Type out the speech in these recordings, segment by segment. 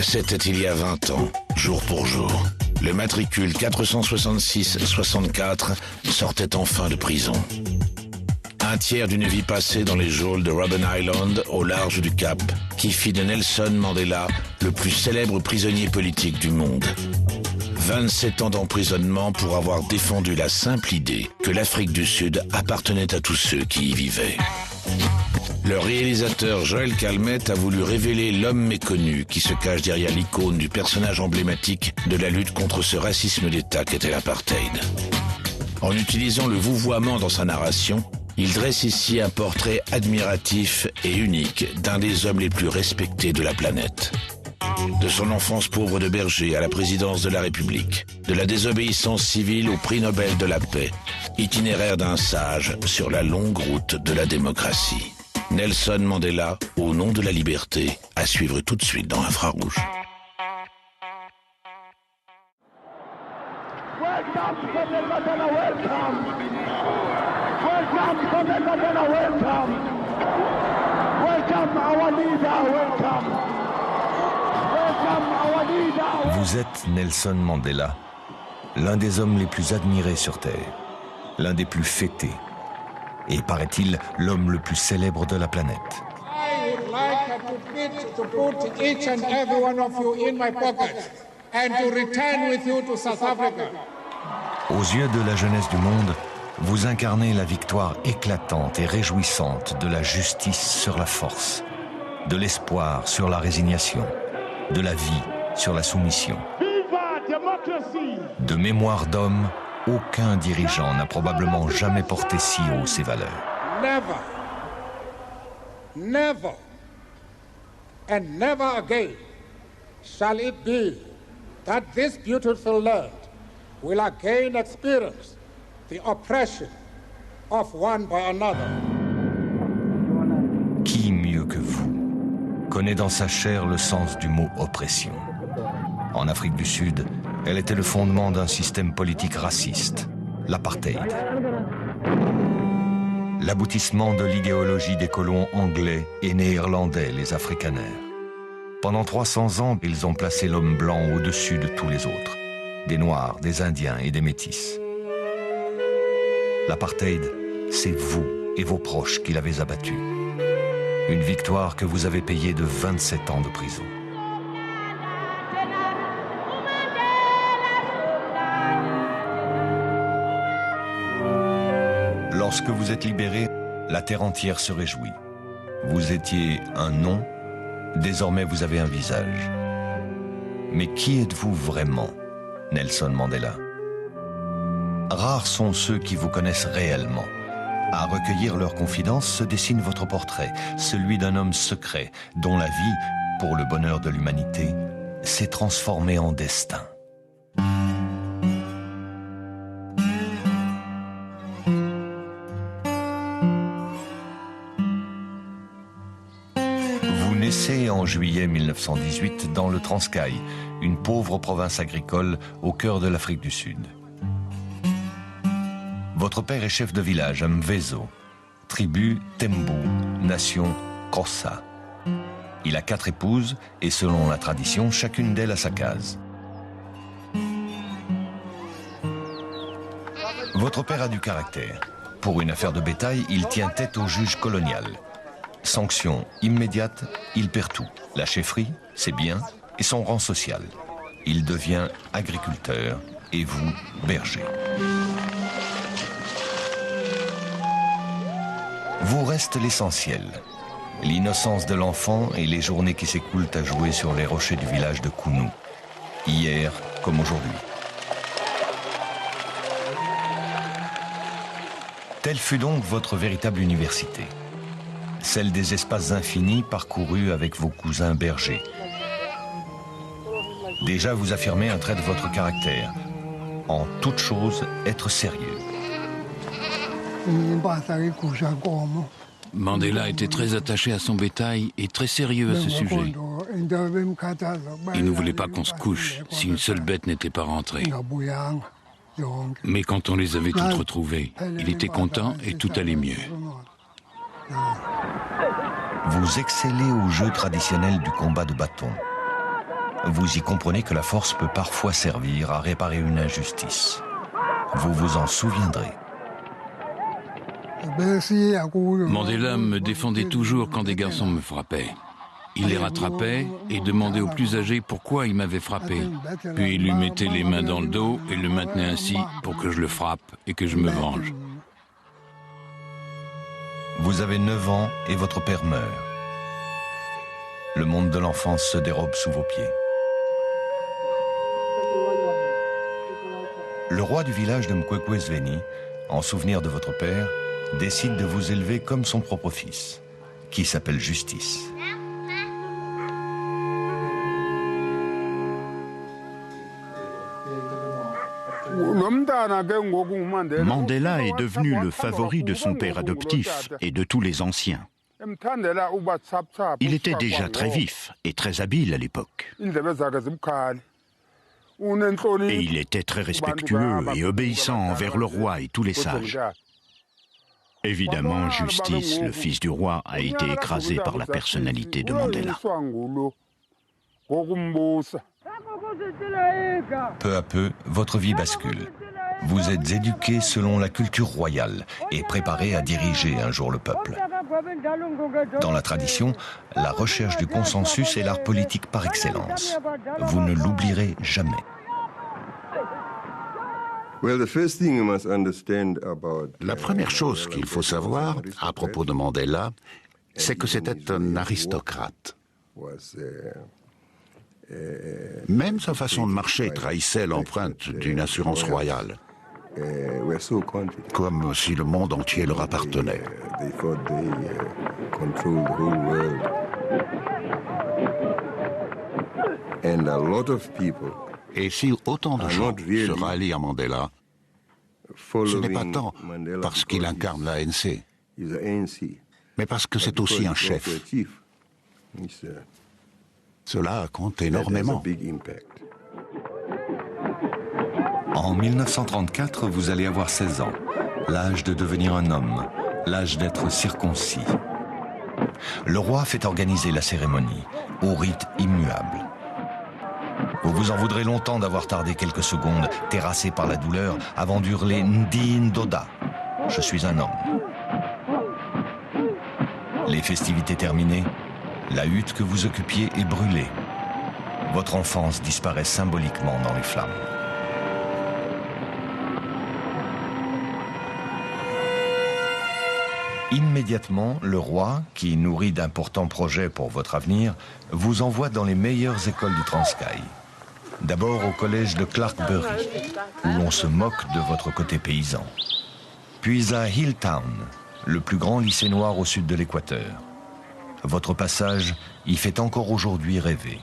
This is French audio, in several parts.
C'était il y a 20 ans, jour pour jour. Le matricule 466-64 sortait enfin de prison. Un tiers d'une vie passée dans les geôles de Robben Island, au large du Cap, qui fit de Nelson Mandela le plus célèbre prisonnier politique du monde. 27 ans d'emprisonnement pour avoir défendu la simple idée que l'Afrique du Sud appartenait à tous ceux qui y vivaient. Le réalisateur Joël Calmette a voulu révéler l'homme méconnu qui se cache derrière l'icône du personnage emblématique de la lutte contre ce racisme d'État qu'était l'apartheid. En utilisant le vouvoiement dans sa narration, il dresse ici un portrait admiratif et unique d'un des hommes les plus respectés de la planète. De son enfance pauvre de berger à la présidence de la République, de la désobéissance civile au prix Nobel de la paix, itinéraire d'un sage sur la longue route de la démocratie. Nelson Mandela, au nom de la liberté, à suivre tout de suite dans Infrarouge. Welcome, Mandela, welcome. Welcome, Mandela, welcome. Welcome, our leader, welcome. Welcome, our leader. Vous êtes Nelson Mandela, l'un des hommes les plus admirés sur Terre, l'un des plus fêtés. Et paraît-il, l'homme le plus célèbre de la planète. I would like to put each and every one of you in my pocket and to return with you to South Africa. Aux yeux de la jeunesse du monde, vous incarnez la victoire éclatante et réjouissante de la justice sur la force, de l'espoir sur la résignation, de la vie sur la soumission. Viva democracy! De mémoire d'homme, aucun dirigeant n'a probablement jamais porté si haut ses valeurs. Never, never, and never again shall it be that this beautiful land will again experience the oppression of one by another. Qui mieux que vous connaît dans sa chair le sens du mot oppression? En Afrique du Sud, elle était le fondement d'un système politique raciste, l'apartheid. L'aboutissement de l'idéologie des colons anglais et néerlandais, les afrikaners. Pendant 300 ans, ils ont placé l'homme blanc au-dessus de tous les autres, des Noirs, des Indiens et des Métis. L'apartheid, c'est vous et vos proches qui l'avez abattu. Une victoire que vous avez payée de 27 ans de prison. Lorsque vous êtes libéré, la terre entière se réjouit. Vous étiez un nom, désormais vous avez un visage. Mais qui êtes-vous vraiment, Nelson Mandela? Rares sont ceux qui vous connaissent réellement. À recueillir leurs confidences se dessine votre portrait, celui d'un homme secret dont la vie, pour le bonheur de l'humanité, s'est transformée en destin. Naissez en juillet 1918 dans le Transkei, une pauvre province agricole au cœur de l'Afrique du Sud. Votre père est chef de village à Mvezo, tribu Tembu, nation Xhosa. Il a 4 épouses et selon la tradition, chacune d'elles a sa case. Votre père a du caractère. Pour une affaire de bétail, il tient tête au juge colonial. Sanction immédiate, il perd tout. La chefferie, ses biens et son rang social. Il devient agriculteur et vous, berger. Vous reste l'essentiel. L'innocence de l'enfant et les journées qui s'écoulent à jouer sur les rochers du village de Kounou. Hier comme aujourd'hui. Telle fut donc votre véritable université. Celle des espaces infinis parcourus avec vos cousins bergers. Déjà, vous affirmez un trait de votre caractère. En toute chose, être sérieux. Mandela était très attaché à son bétail et très sérieux à ce sujet. Il ne voulait pas qu'on se couche si une seule bête n'était pas rentrée. Mais quand on les avait toutes retrouvées, il était content et tout allait mieux. Vous excellez au jeu traditionnel du combat de bâton. vous y comprenez que la force peut parfois servir à réparer une injustice. Vous vous en souviendrez. Mandela me défendait toujours quand des garçons me frappaient. Il les rattrapait et demandait aux plus âgés pourquoi ils m'avaient frappé. Puis il lui mettait les mains dans le dos et le maintenait ainsi pour que je le frappe et que je me venge. Vous avez 9 ans et votre père meurt. Le monde de l'enfance se dérobe sous vos pieds. Le roi du village de Mkwekwezweni, en souvenir de votre père, décide de vous élever comme son propre fils, qui s'appelle Justice. Mandela est devenu le favori de son père adoptif et de tous les anciens. Il était déjà très vif et très habile à l'époque. Et il était très respectueux et obéissant envers le roi et tous les sages. Évidemment, Justice, le fils du roi, a été écrasé par la personnalité de Mandela. Peu à peu, votre vie bascule. Vous êtes éduqué selon la culture royale et préparé à diriger un jour le peuple. Dans la tradition, la recherche du consensus est l'art politique par excellence. Vous ne l'oublierez jamais. La première chose qu'il faut savoir à propos de Mandela, c'est que c'était un aristocrate. Même sa façon de marcher trahissait l'empreinte d'une assurance royale. Comme si le monde entier leur appartenait. Et si autant de gens se rallient à Mandela, ce n'est pas tant parce qu'il incarne l'ANC, mais parce que c'est aussi un chef. Cela compte énormément. En 1934, vous allez avoir 16 ans, l'âge de devenir un homme, l'âge d'être circoncis. Le roi fait organiser la cérémonie, au rite immuable. Vous vous en voudrez longtemps d'avoir tardé quelques secondes, terrassé par la douleur, avant d'hurler « Ndi Ndoda », je suis un homme. Les festivités terminées, la hutte que vous occupiez est brûlée. Votre enfance disparaît symboliquement dans les flammes. Immédiatement, le roi, qui nourrit d'importants projets pour votre avenir, vous envoie dans les meilleures écoles du Transkei. D'abord au collège de Clarkbury, où l'on se moque de votre côté paysan. Puis à Hilltown, le plus grand lycée noir au sud de l'Équateur. Votre passage y fait encore aujourd'hui rêver.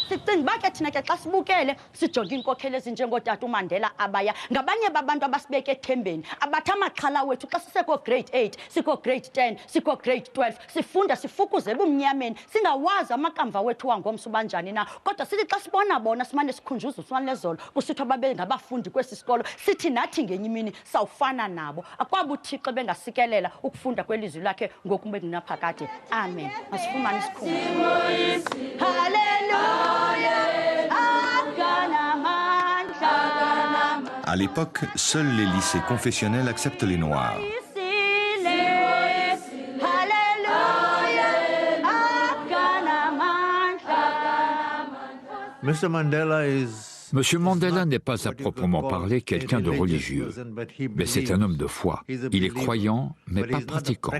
Sicinga bakhe thina ke xa sibukele sijonge inkokheli ezinjengotata uMandela abaya ngabanye babantu abasibeke ethembeni abathi amaxhala wethu xa siseko grade 8 siko grade 10 siko grade 12 sifunda sifukuze ebumnyameni singawazi amakamva wethu wangomso banjani na kodwa sithi xa sibona bona simane sikhunjuza uswana lezolo kusithiwa babe ngabafundi kwesi sikolo sithi nathi ngenye imini sawufana nabo akwabuthixo bengasikelela ukufunda kwelizwi lakhe ngoku bekungaphakade amen masifumane isikhumbuzo hallelujah. À l'époque, seuls les lycées confessionnels acceptent les Noirs. Monsieur Mandela n'est pas à proprement parler quelqu'un de religieux, mais c'est un homme de foi. Il est croyant, mais pas pratiquant.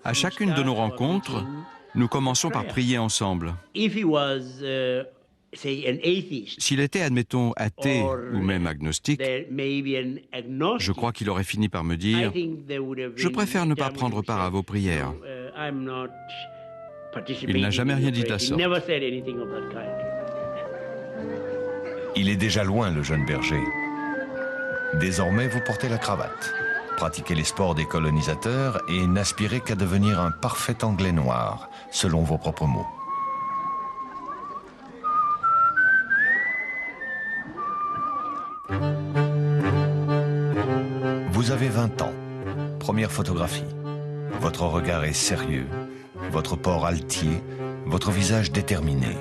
À chacune de nos rencontres, nous commençons par prier ensemble. S'il était, admettons, athée ou même agnostique, je crois qu'il aurait fini par me dire « Je préfère ne pas prendre part à vos prières ». Il n'a jamais rien dit de la sorte. Il est déjà loin, le jeune berger. Désormais, vous portez la cravate, pratiquez les sports des colonisateurs et n'aspirez qu'à devenir un parfait Anglais noir, selon vos propres mots. Vous avez 20 ans. première photographie. Votre regard est sérieux, votre port altier, votre visage déterminé.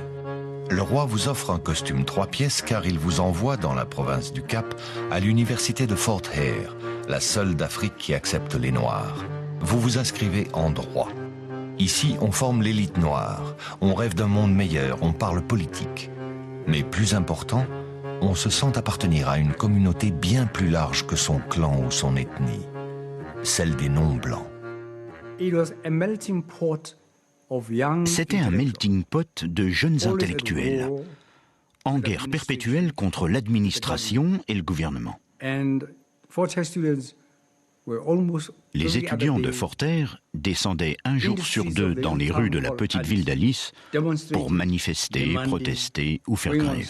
Le roi vous offre un costume 3 pièces car il vous envoie dans la province du Cap à l'université de Fort Hare, la seule d'Afrique qui accepte les Noirs. Vous vous inscrivez en droit. Ici, on forme l'élite noire, on rêve d'un monde meilleur, on parle politique. Mais plus important, on se sent appartenir à une communauté bien plus large que son clan ou son ethnie, celle des non-blancs. C'était un melting pot de jeunes intellectuels, en guerre perpétuelle contre l'administration et le gouvernement. Les étudiants de Fort Hare descendaient un jour sur 2 dans les rues de la petite ville d'Alice pour manifester, protester ou faire grève.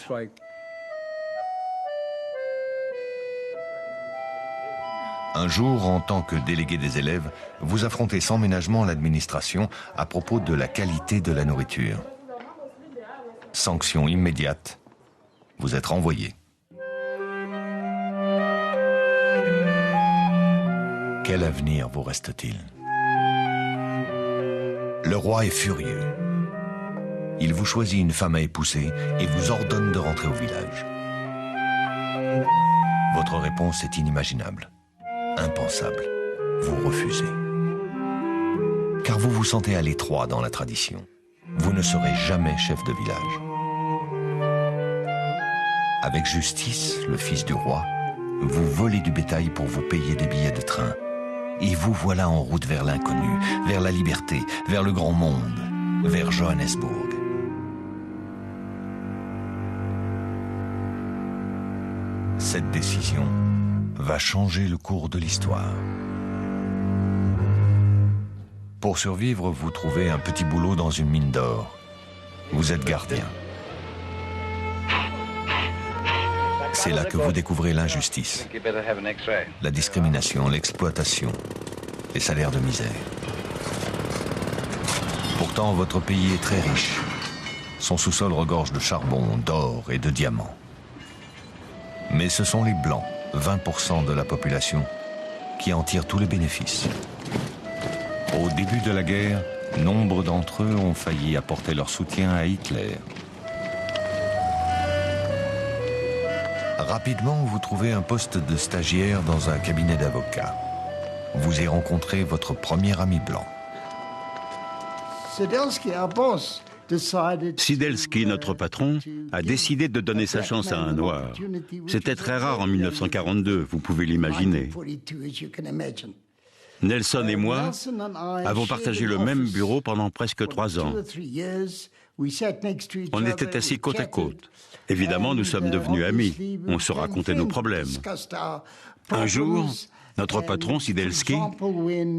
Un jour, en tant que délégué des élèves, vous affrontez sans ménagement l'administration à propos de la qualité de la nourriture. Sanction immédiate, vous êtes renvoyé. Quel avenir vous reste-t-il? Le roi est furieux. Il vous choisit une femme à épouser et vous ordonne de rentrer au village. Votre réponse est inimaginable. Impensable. Vous refusez. Car vous vous sentez à l'étroit dans la tradition. Vous ne serez jamais chef de village. Avec justice, le fils du roi, vous volez du bétail pour vous payer des billets de train. Et vous voilà en route vers l'inconnu, vers la liberté, vers le grand monde, vers Johannesburg. Cette décision va changer le cours de l'histoire. Pour survivre, vous trouvez un petit boulot dans une mine d'or. Vous êtes gardien. C'est là que vous découvrez l'injustice, la discrimination, l'exploitation, les salaires de misère. Pourtant, votre pays est très riche. Son sous-sol regorge de charbon, d'or et de diamants. Mais ce sont les Blancs, 20% de la population, qui en tirent tous les bénéfices. Au début de la guerre, nombre d'entre eux ont failli apporter leur soutien à Hitler. Rapidement, vous trouvez un poste de stagiaire dans un cabinet d'avocats. Vous y rencontrez votre premier ami blanc. Sidelski, notre patron, a décidé de donner sa chance à un noir. C'était très rare en 1942, vous pouvez l'imaginer. Nelson et moi avons partagé le même bureau pendant presque 3 ans. On était assis côte à côte. Évidemment, nous sommes devenus amis. On se racontait nos problèmes. Un jour, notre patron, Sidelski,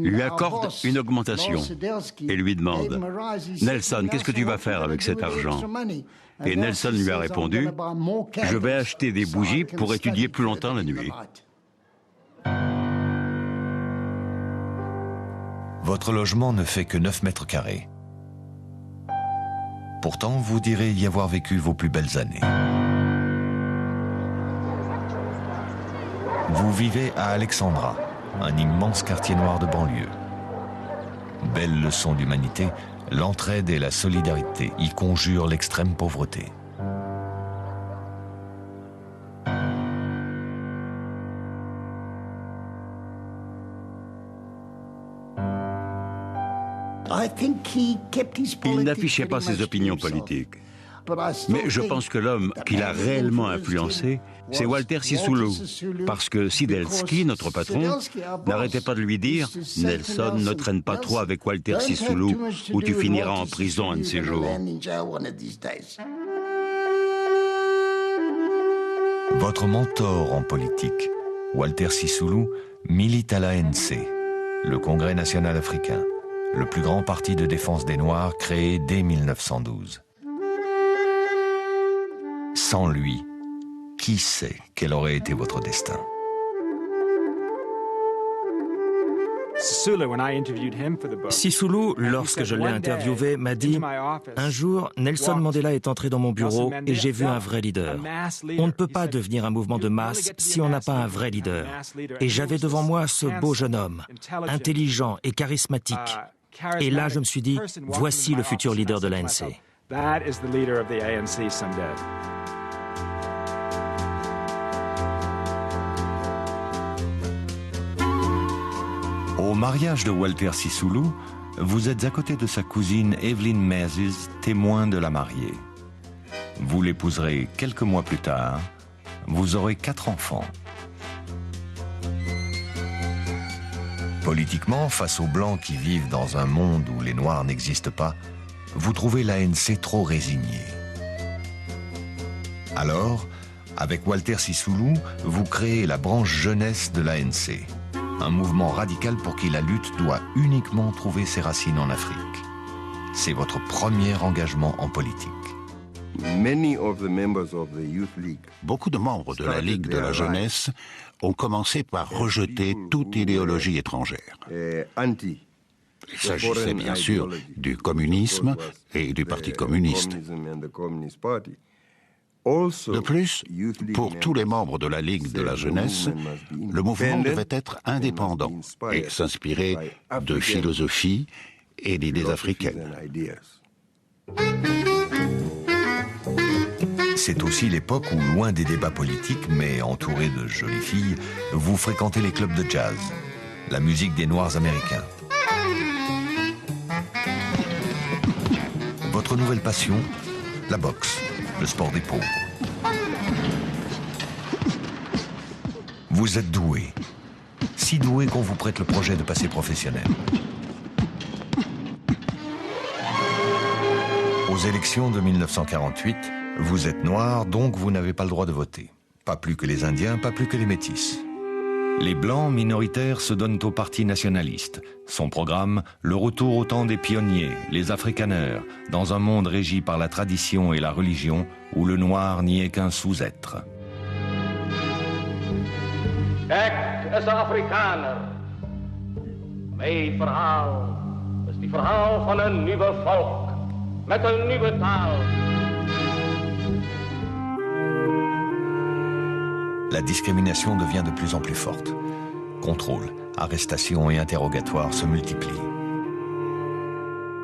lui accorde une augmentation et lui demande « Nelson, qu'est-ce que tu vas faire avec cet argent ?» Et Nelson lui a répondu « Je vais acheter des bougies pour étudier plus longtemps la nuit. » Votre logement ne fait que 9 mètres carrés. Pourtant, vous direz y avoir vécu vos plus belles années. Vous vivez à Alexandra, un immense quartier noir de banlieue. Belle leçon d'humanité, l'entraide et la solidarité y conjurent l'extrême pauvreté. Il n'affichait pas ses opinions politiques. Mais je pense que l'homme qui l'a réellement influencé, c'est Walter Sisulu. Parce que Sidelski, notre patron, n'arrêtait pas de lui dire « Nelson, ne traîne pas trop avec Walter Sisulu ou tu finiras en prison un de ces jours. » Votre mentor en politique, Walter Sisulu, milite à l'ANC, le Congrès national africain, le plus grand parti de défense des Noirs créé dès 1912. Sans lui, qui sait quel aurait été votre destin? Sisulu, lorsque je l'ai interviewé, m'a dit « Un jour, Nelson Mandela est entré dans mon bureau et j'ai vu un vrai leader. On ne peut pas devenir un mouvement de masse si on n'a pas un vrai leader. Et j'avais devant moi ce beau jeune homme, intelligent et charismatique. Et là, je me suis dit, voici le futur leader de l'ANC. » Au mariage de Walter Sisulu, vous êtes à côté de sa cousine Evelyn Mezes, témoin de la mariée. Vous l'épouserez quelques mois plus tard. Vous aurez 4 enfants. Politiquement, face aux Blancs qui vivent dans un monde où les Noirs n'existent pas, vous trouvez l'ANC trop résignée. Alors, avec Walter Sisulu, vous créez la branche jeunesse de l'ANC. Un mouvement radical pour qui la lutte doit uniquement trouver ses racines en Afrique. C'est votre premier engagement en politique. Beaucoup de membres de la Ligue de la jeunesse ont commencé par rejeter toute idéologie étrangère. Il s'agissait bien sûr du communisme et du Parti communiste. De plus, pour tous les membres de la Ligue de la jeunesse, le mouvement devait être indépendant et s'inspirer de philosophie et d'idées africaines. C'est aussi l'époque où, loin des débats politiques, mais entouré de jolies filles, vous fréquentez les clubs de jazz, la musique des Noirs américains. Votre nouvelle passion, la boxe, le sport des pauvres. Vous êtes doué, si doué qu'on vous prête le projet de passer professionnel. Aux élections de 1948, vous êtes noir, donc vous n'avez pas le droit de voter. Pas plus que les Indiens, pas plus que les Métis. Les Blancs minoritaires se donnent au Parti nationaliste. Son programme, le retour au temps des pionniers, les afrikaners, dans un monde régi par la tradition et la religion, où le noir n'y est qu'un sous-être. Ek is 'n Afrikaner. My verhaal is die verhaal van 'n nuwe volk met 'n nuwe taal. La discrimination devient de plus en plus forte. Contrôle, arrestations et interrogatoires se multiplient.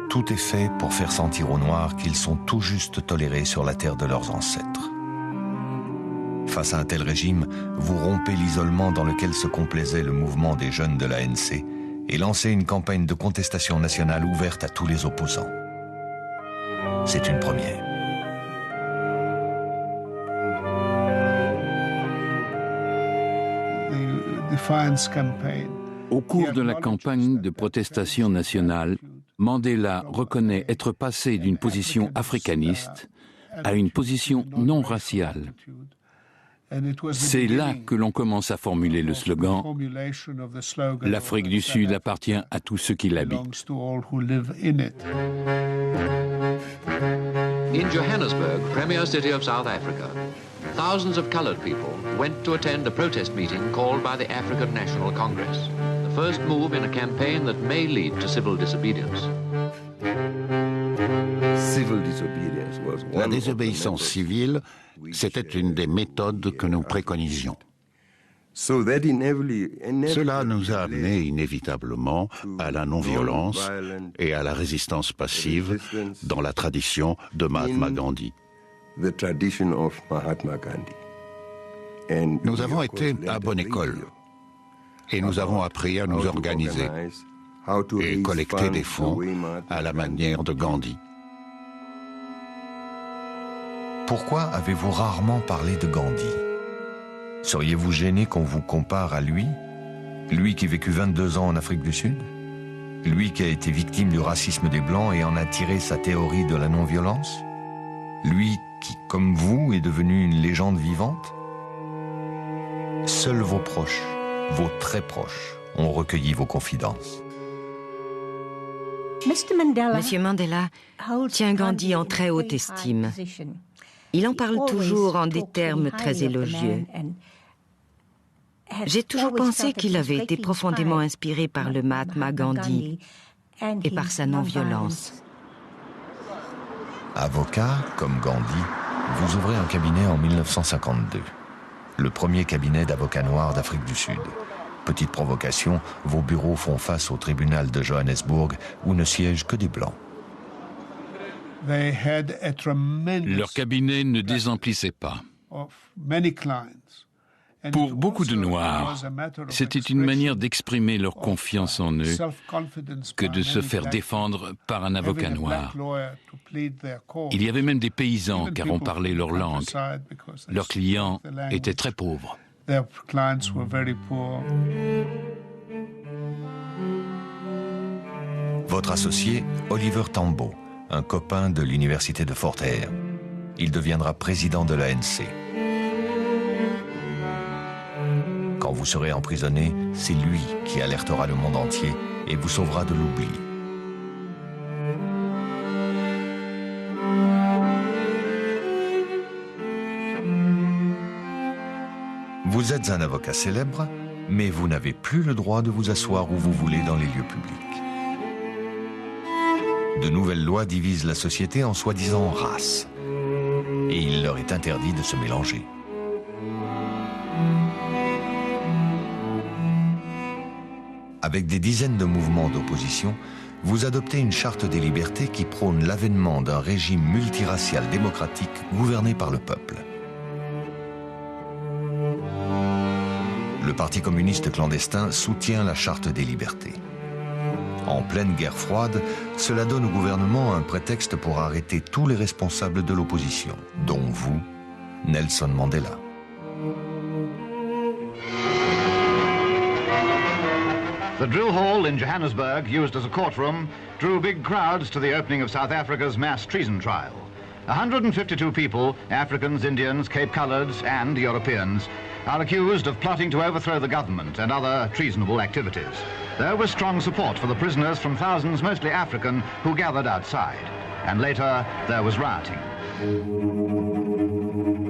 Tout est fait pour faire sentir aux Noirs qu'ils sont tout juste tolérés sur la terre de leurs ancêtres. Face à un tel régime, vous rompez l'isolement dans lequel se complaisait le mouvement des jeunes de l'ANC et lancez une campagne de contestation nationale ouverte à tous les opposants. C'est une première. Au cours de la campagne de protestation nationale, Mandela reconnaît être passé d'une position africaniste à une position non raciale. C'est là que l'on commence à formuler le slogan « L'Afrique du Sud appartient à tous ceux qui l'habitent ». In Johannesburg, premier city of South Africa, thousands of colored people went to attend a protest meeting called by the African National Congress, the first move in a campaign that may lead to civil disobedience. La désobéissance civile, c'était une des méthodes que nous préconisions. Cela nous a amené inévitablement à la non-violence et à la résistance passive dans la tradition de Mahatma Gandhi. Nous avons été à bonne école et nous avons appris à nous organiser et collecter des fonds à la manière de Gandhi. Pourquoi avez-vous rarement parlé de Gandhi? Seriez-vous gêné qu'on vous compare à lui? Lui qui vécut 22 ans en Afrique du Sud? Lui qui a été victime du racisme des Blancs et en a tiré sa théorie de la non-violence? Lui qui, comme vous, est devenu une légende vivante? Seuls vos proches, vos très proches, ont recueilli vos confidences. Monsieur Mandela tient Gandhi en très haute estime. Il en parle toujours en des termes très élogieux. J'ai toujours pensé qu'il avait été profondément inspiré par le Mahatma Gandhi et par sa non-violence. Avocat, comme Gandhi, vous ouvrez un cabinet en 1952. Le premier cabinet d'avocats noirs d'Afrique du Sud. Petite provocation, vos bureaux font face au tribunal de Johannesburg où ne siègent que des Blancs. Leur cabinet ne désemplissait pas. Pour beaucoup de Noirs, c'était une manière d'exprimer leur confiance en eux que de se faire défendre par un avocat noir. Il y avait même des paysans car on parlait leur langue. Leurs clients étaient très pauvres. Votre associé, Oliver Tambo, un copain de l'université de Fort Hare. Il deviendra président de l'ANC. Quand vous serez emprisonné, c'est lui qui alertera le monde entier et vous sauvera de l'oubli. Vous êtes un avocat célèbre, mais vous n'avez plus le droit de vous asseoir où vous voulez dans les lieux publics. De nouvelles lois divisent la société en soi-disant races. Et il leur est interdit de se mélanger. Avec des dizaines de mouvements d'opposition, vous adoptez une charte des libertés qui prône l'avènement d'un régime multiracial démocratique gouverné par le peuple. Le Parti communiste clandestin soutient la charte des libertés. En pleine guerre froide, cela donne au gouvernement un prétexte pour arrêter tous les responsables de l'opposition, dont vous, Nelson Mandela. The drill hall in Johannesburg, used as a courtroom, drew big crowds to the opening of South Africa's mass treason trial. 152 people, Africans, Indians, Cape Coloreds and Europeans, are accused of plotting to overthrow the government and other treasonable activities. There was strong support for the prisoners from thousands, mostly African, who gathered outside. And later, there was rioting.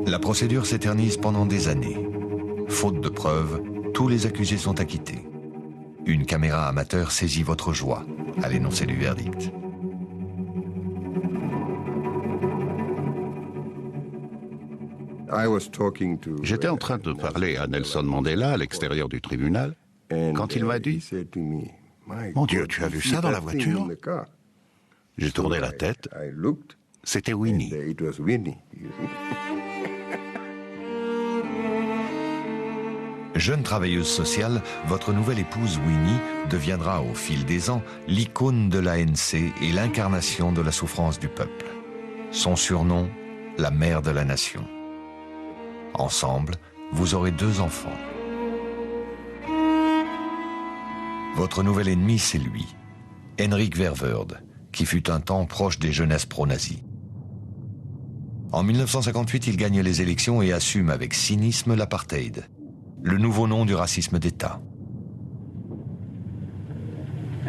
La procédure s'éternise pendant des années. Faute de preuves, tous les accusés sont acquittés. Une caméra amateur saisit votre joie à l'énoncé du verdict. J'étais en train de parler à Nelson Mandela à l'extérieur du tribunal quand il m'a dit « Mon Dieu, tu as vu ça dans la voiture ?» J'ai tourné la tête. C'était Winnie. Jeune travailleuse sociale, votre nouvelle épouse Winnie deviendra au fil des ans l'icône de l'ANC et l'incarnation de la souffrance du peuple. Son surnom, la mère de la nation. Ensemble, vous aurez 2 enfants. Votre nouvel ennemi, c'est lui, Hendrik Verwoerd, qui fut un temps proche des jeunesses pro-nazis. En 1958, il gagne les élections et assume avec cynisme l'apartheid, le nouveau nom du racisme d'État.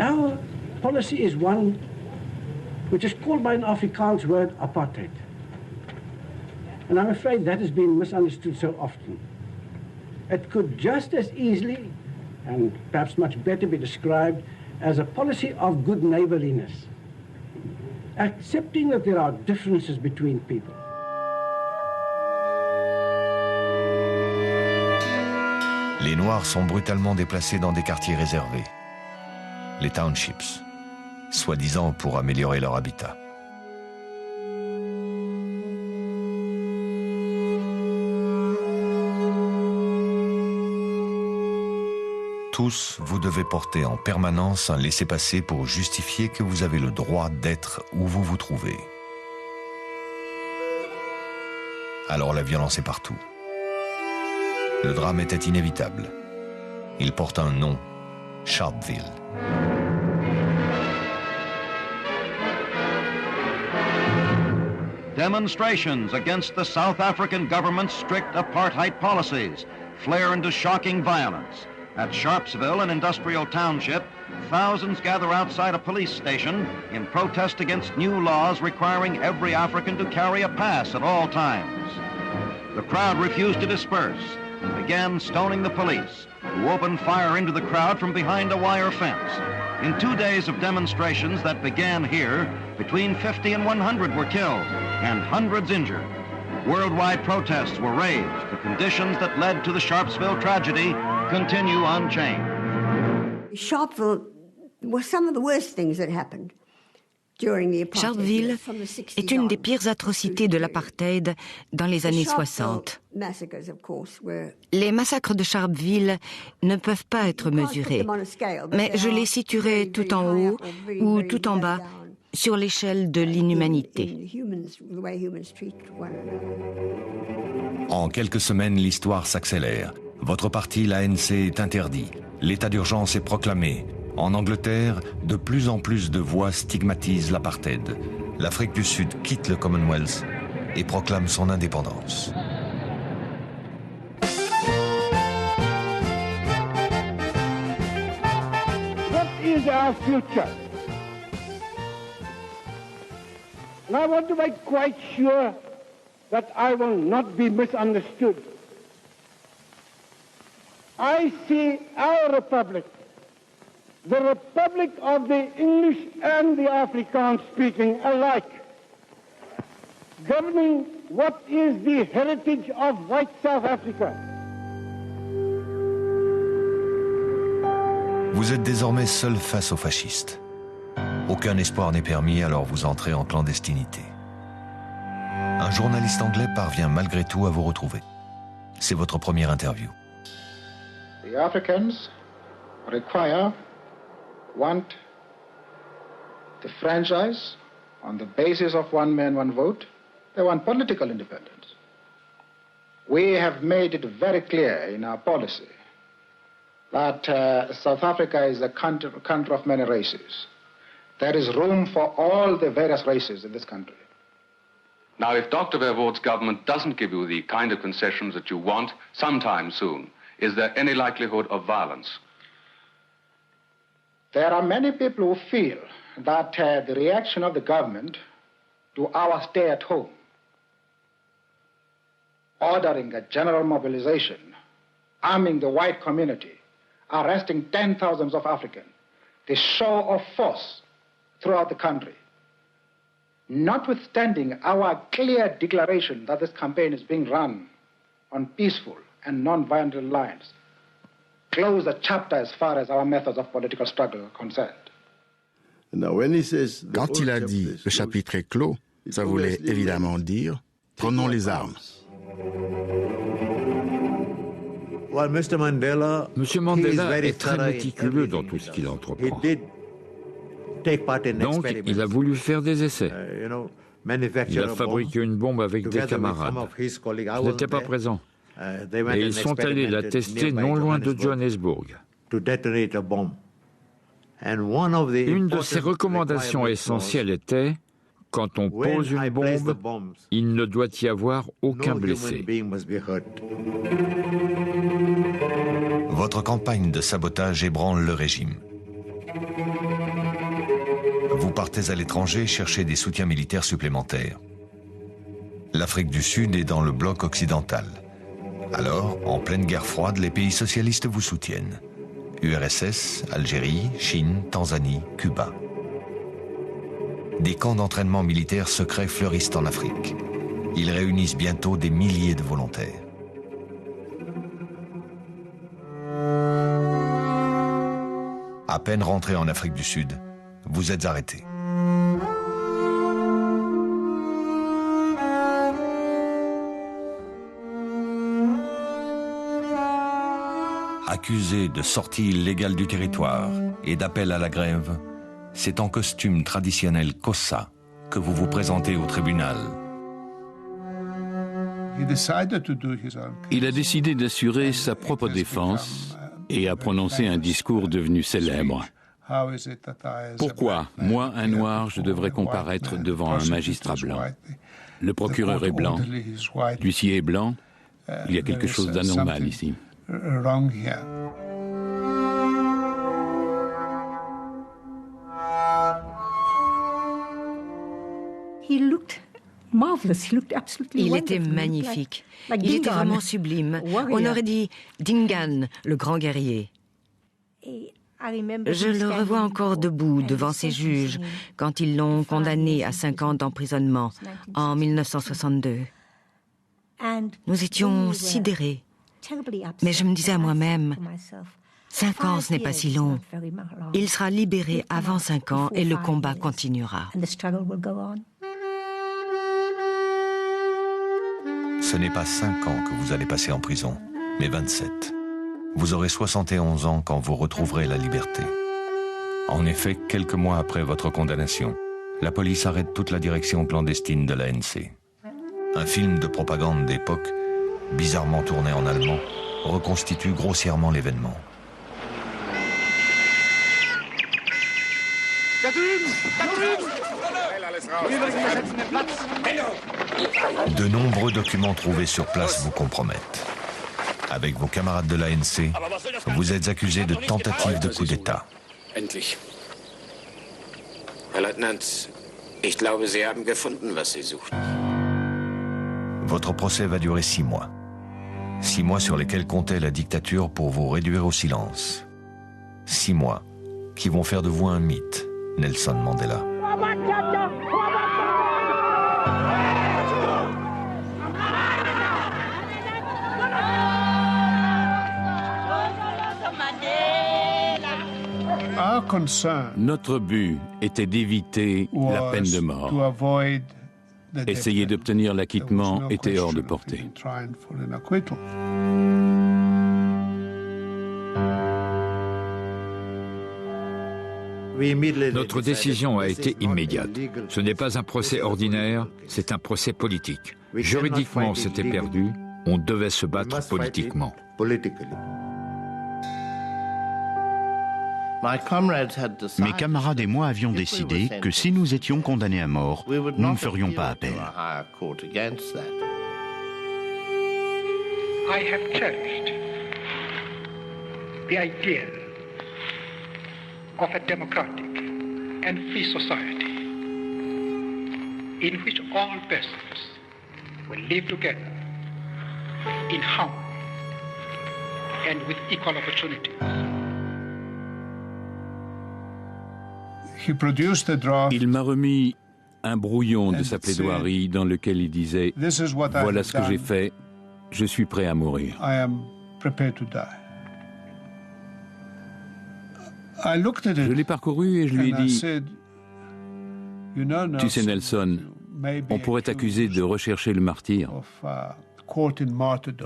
Our policy is one which is called by an Afrikaans word apartheid. And I'm afraid that has been misunderstood so often. It could just as easily, and perhaps much better, be described as a policy of good neighborliness, accepting that there are differences between people. Les Noirs sont brutalement déplacés dans des quartiers réservés, les townships, soi-disant pour améliorer leur habitat. Tous, vous devez porter en permanence un laissez-passer pour justifier que vous avez le droit d'être où vous vous trouvez. Alors la violence est partout. Le drame était inévitable. Il porte un nom, Sharpeville. Demonstrations against the South African government's strict apartheid policies flare into shocking violence. At Sharpeville, an industrial township, thousands gather outside a police station in protest against new laws requiring every African to carry a pass at all times. The crowd refused to disperse. and began stoning the police, who opened fire into the crowd from behind a wire fence. In 2 days of demonstrations that began here, between 50 and 100 were killed and hundreds injured. Worldwide protests were raised. The conditions that led to the Sharpsville tragedy continue unchanged. Sharpeville was some of the worst things that happened. Sharpeville est une des pires atrocités de l'apartheid dans les années 60. Les massacres de Sharpeville ne peuvent pas être mesurés, mais je les situerai tout en haut ou tout en bas sur l'échelle de l'inhumanité. En quelques semaines, l'histoire s'accélère. Votre parti, l'ANC, est interdit. L'état d'urgence est proclamé. En Angleterre, de plus en plus de voix stigmatisent l'apartheid. L'Afrique du Sud quitte le Commonwealth et proclame son indépendance. What is our future? And I want to make quite sure that I will not be misunderstood. I see our republic, the republic of the English and the Afrikaans-speaking alike, governing what is the heritage of white South Africa. Vous êtes désormais seul face aux fascistes. Aucun espoir n'est permis, alors vous entrez en clandestinité. Un journaliste anglais parvient malgré tout à vous retrouver. C'est votre première interview. The Africans want the franchise on the basis of one man, one vote. They want political independence. We have made it very clear in our policy that South Africa is a country of many races. There is room for all the various races in this country. Now, if Dr. Verwoerd's government doesn't give you the kind of concessions that you want sometime soon, is there any likelihood of violence? There are many people who feel that the reaction of the government to our stay at home, ordering a general mobilization, arming the white community, arresting 10,000s of Africans, the show of force throughout the country, notwithstanding our clear declaration that this campaign is being run on peaceful and non-violent lines, close the chapter as far as our methods of political struggle are concerned. Quand il a dit « le chapitre est clos », ça voulait évidemment dire « prenons les armes ». M. Mandela est très méticuleux dans tout ce qu'il entreprend. Donc, il a voulu faire des essais. Il a fabriqué une bombe avec des camarades. Je n'étais pas présent. Et ils sont allés la tester non loin de Johannesburg. Une de ses recommandations essentielles était « quand on pose une bombe, il ne doit y avoir aucun blessé ». Votre campagne de sabotage ébranle le régime. Vous partez à l'étranger chercher des soutiens militaires supplémentaires. L'Afrique du Sud est dans le bloc occidental. Alors, en pleine guerre froide, les pays socialistes vous soutiennent. URSS, Algérie, Chine, Tanzanie, Cuba. Des camps d'entraînement militaires secrets fleurissent en Afrique. Ils réunissent bientôt des milliers de volontaires. À peine rentré en Afrique du Sud, vous êtes arrêté. Accusé de sortie illégale du territoire et d'appel à la grève, c'est en costume traditionnel Xhosa que vous vous présentez au tribunal. Il a décidé d'assurer sa propre défense et a prononcé un discours devenu célèbre. Pourquoi, moi, un noir, je devrais comparaître devant un magistrat blanc? Le procureur est blanc, l'huissier est blanc, il y a quelque chose d'anormal ici. Il était magnifique. Il était vraiment sublime. On aurait dit Dingaan, le grand guerrier. Je le revois encore debout devant ses juges quand ils l'ont condamné à 5 ans d'emprisonnement en 1962. Nous étions sidérés. Mais je me disais à moi-même, 5 ans, ce n'est pas si long. Il sera libéré avant 5 ans et le combat continuera. Ce n'est pas 5 ans que vous allez passer en prison, mais 27. Vous aurez 71 ans quand vous retrouverez la liberté. En effet, quelques mois après votre condamnation, la police arrête toute la direction clandestine de l'ANC. Un film de propagande d'époque, bizarrement tourné en allemand, reconstitue grossièrement l'événement. De nombreux documents trouvés sur place vous compromettent. Avec vos camarades de l'ANC, vous êtes accusé de tentative de coup d'État. Endlich. Herr Leutnant, ich glaube, Sie haben gefunden, was Sie suchten. Votre procès va durer 6 mois. 6 mois sur lesquels comptait la dictature pour vous réduire au silence. 6 mois qui vont faire de vous un mythe, Nelson Mandela. Notre but était d'éviter la peine de mort. Essayer d'obtenir l'acquittement était hors de portée. Notre décision a été immédiate. Ce n'est pas un procès ordinaire, c'est un procès politique. Juridiquement, c'était perdu. On devait se battre politiquement. Mes camarades et moi avions décidé que si nous étions condamnés à mort, nous ne ferions pas appel. I have cherished the idea of a democratic and free society in which all persons will live together in harmony and with equal opportunities. Il m'a remis un brouillon de sa plaidoirie dans lequel il disait « Voilà ce que j'ai fait, je suis prêt à mourir ». Je l'ai parcouru et je lui ai dit « Tu sais Nelson, on pourrait t'accuser de rechercher le martyr.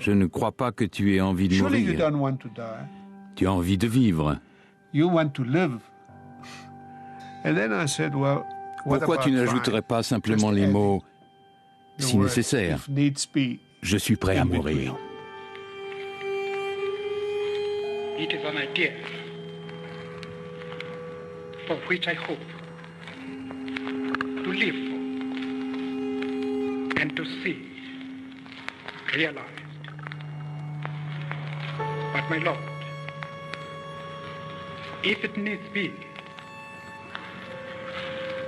Je ne crois pas que tu aies envie de mourir. Tu as envie de vivre. Pourquoi tu n'ajouterais pas simplement les mots « si nécessaire, je suis prêt à mourir ». It is an idea for which I hope to live for and to see realized. But my Lord, if it needs be,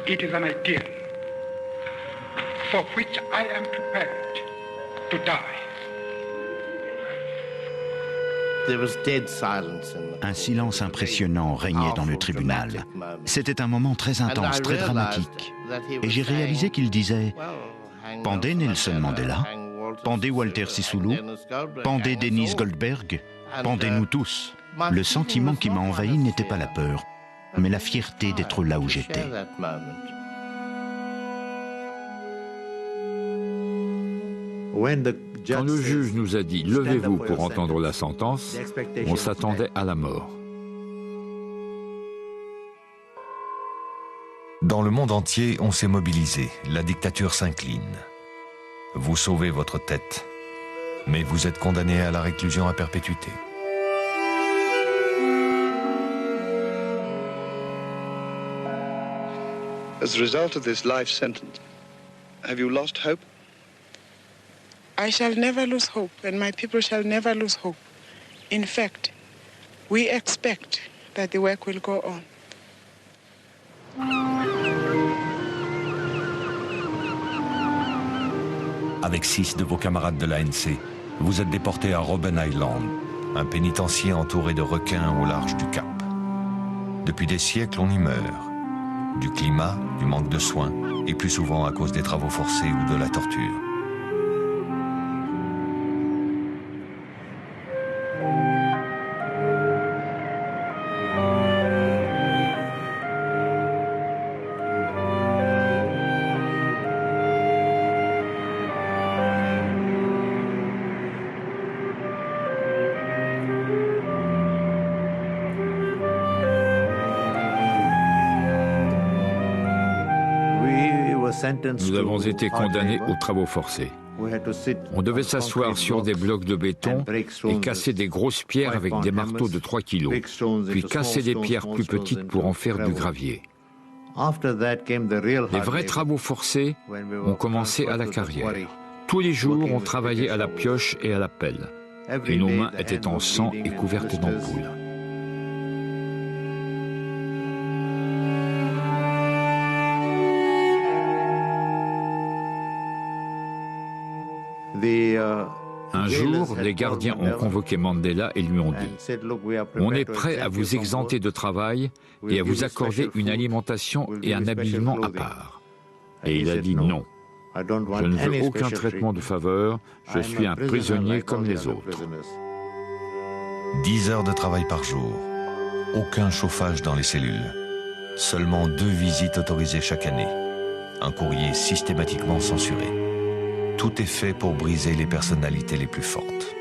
it is an ideal for which I am prepared to die. Un silence impressionnant régnait dans le tribunal. C'était un moment très intense, très dramatique. Et j'ai réalisé qu'il disait « Pendez Nelson Mandela, pendez Walter Sisulu, pendez Dennis Goldberg, pendez-nous tous ». Le sentiment qui m'a envahi n'était pas la peur, mais la fierté d'être là où j'étais. Quand le juge nous a dit « Levez-vous pour entendre la sentence », on s'attendait à la mort. Dans le monde entier, on s'est mobilisé. La dictature s'incline. Vous sauvez votre tête, mais vous êtes condamné à la réclusion à perpétuité. As a result of this life sentence, have you lost hope? I shall never lose hope, and my people shall never lose hope. In fact, we expect that the work will go on. avec 6 de vos camarades de l'ANC, vous êtes déportés à Robben Island, un pénitencier entouré de requins au large du Cap. Depuis des siècles, on y meurt. Du climat, du manque de soins, et plus souvent à cause des travaux forcés ou de la torture. Nous avons été condamnés aux travaux forcés. On devait s'asseoir sur des blocs de béton et casser des grosses pierres avec des marteaux de 3 kilos, puis casser des pierres plus petites pour en faire du gravier. Les vrais travaux forcés ont commencé à la carrière. Tous les jours, on travaillait à la pioche et à la pelle. Et nos mains étaient en sang et couvertes d'ampoules. Un jour, les gardiens ont convoqué Mandela et lui ont dit « On est prêt à vous exempter de travail et à vous accorder une alimentation et un habillement à part. » Et il a dit « Non, je ne veux aucun traitement de faveur, je suis un prisonnier comme les autres. » 10 heures de travail par jour, aucun chauffage dans les cellules, seulement 2 visites autorisées chaque année, un courrier systématiquement censuré. Tout est fait pour briser les personnalités les plus fortes.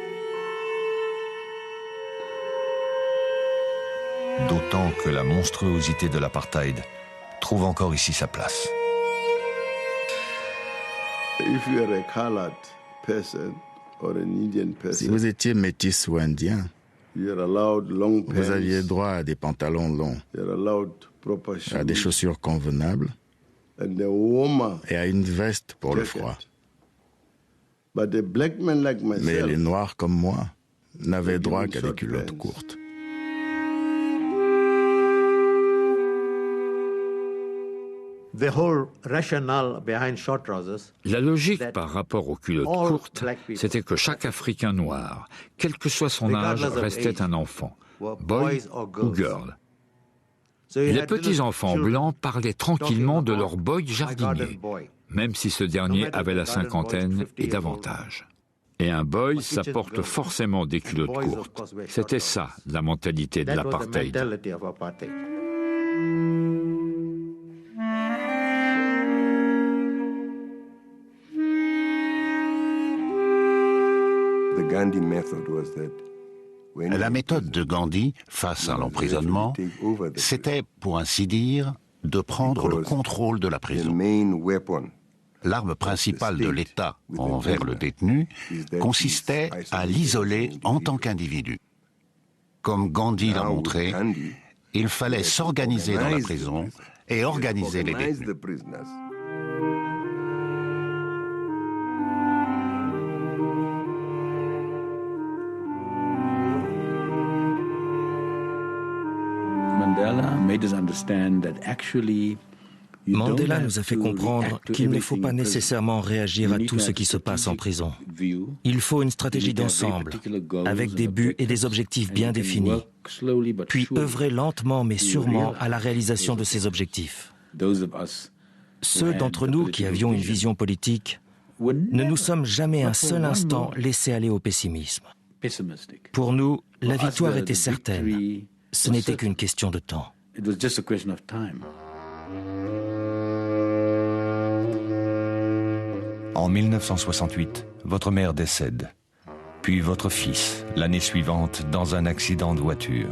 D'autant que la monstruosité de l'apartheid trouve encore ici sa place. Si vous étiez métis ou indien, vous aviez droit à des pantalons longs, à des chaussures convenables et à une veste pour le froid. Mais les Noirs comme moi n'avaient droit qu'à des culottes courtes. La logique par rapport aux culottes courtes, c'était que chaque Africain noir, quel que soit son âge, restait un enfant, boy ou girl. Les petits-enfants blancs parlaient tranquillement de leur boy jardinier, même si ce dernier avait la cinquantaine et davantage. Et un boy, ça porte forcément des culottes courtes. C'était ça, la mentalité de l'apartheid. La méthode de Gandhi, face à l'emprisonnement, c'était, pour ainsi dire, de prendre le contrôle de la prison. L'arme principale de l'État envers le détenu consistait à l'isoler en tant qu'individu. Comme Gandhi l'a montré, il fallait s'organiser dans la prison et organiser les détenus. Mandela nous a fait comprendre qu'il ne faut pas nécessairement réagir à tout ce qui se passe en prison. Il faut une stratégie d'ensemble, avec des buts et des objectifs bien définis, puis œuvrer lentement mais sûrement à la réalisation de ces objectifs. Ceux d'entre nous qui avions une vision politique ne nous sommes jamais un seul instant laissés aller au pessimisme. Pour nous, la victoire était certaine. Ce n'était qu'une question de temps. En 1968, votre mère décède, puis votre fils, l'année suivante, dans un accident de voiture.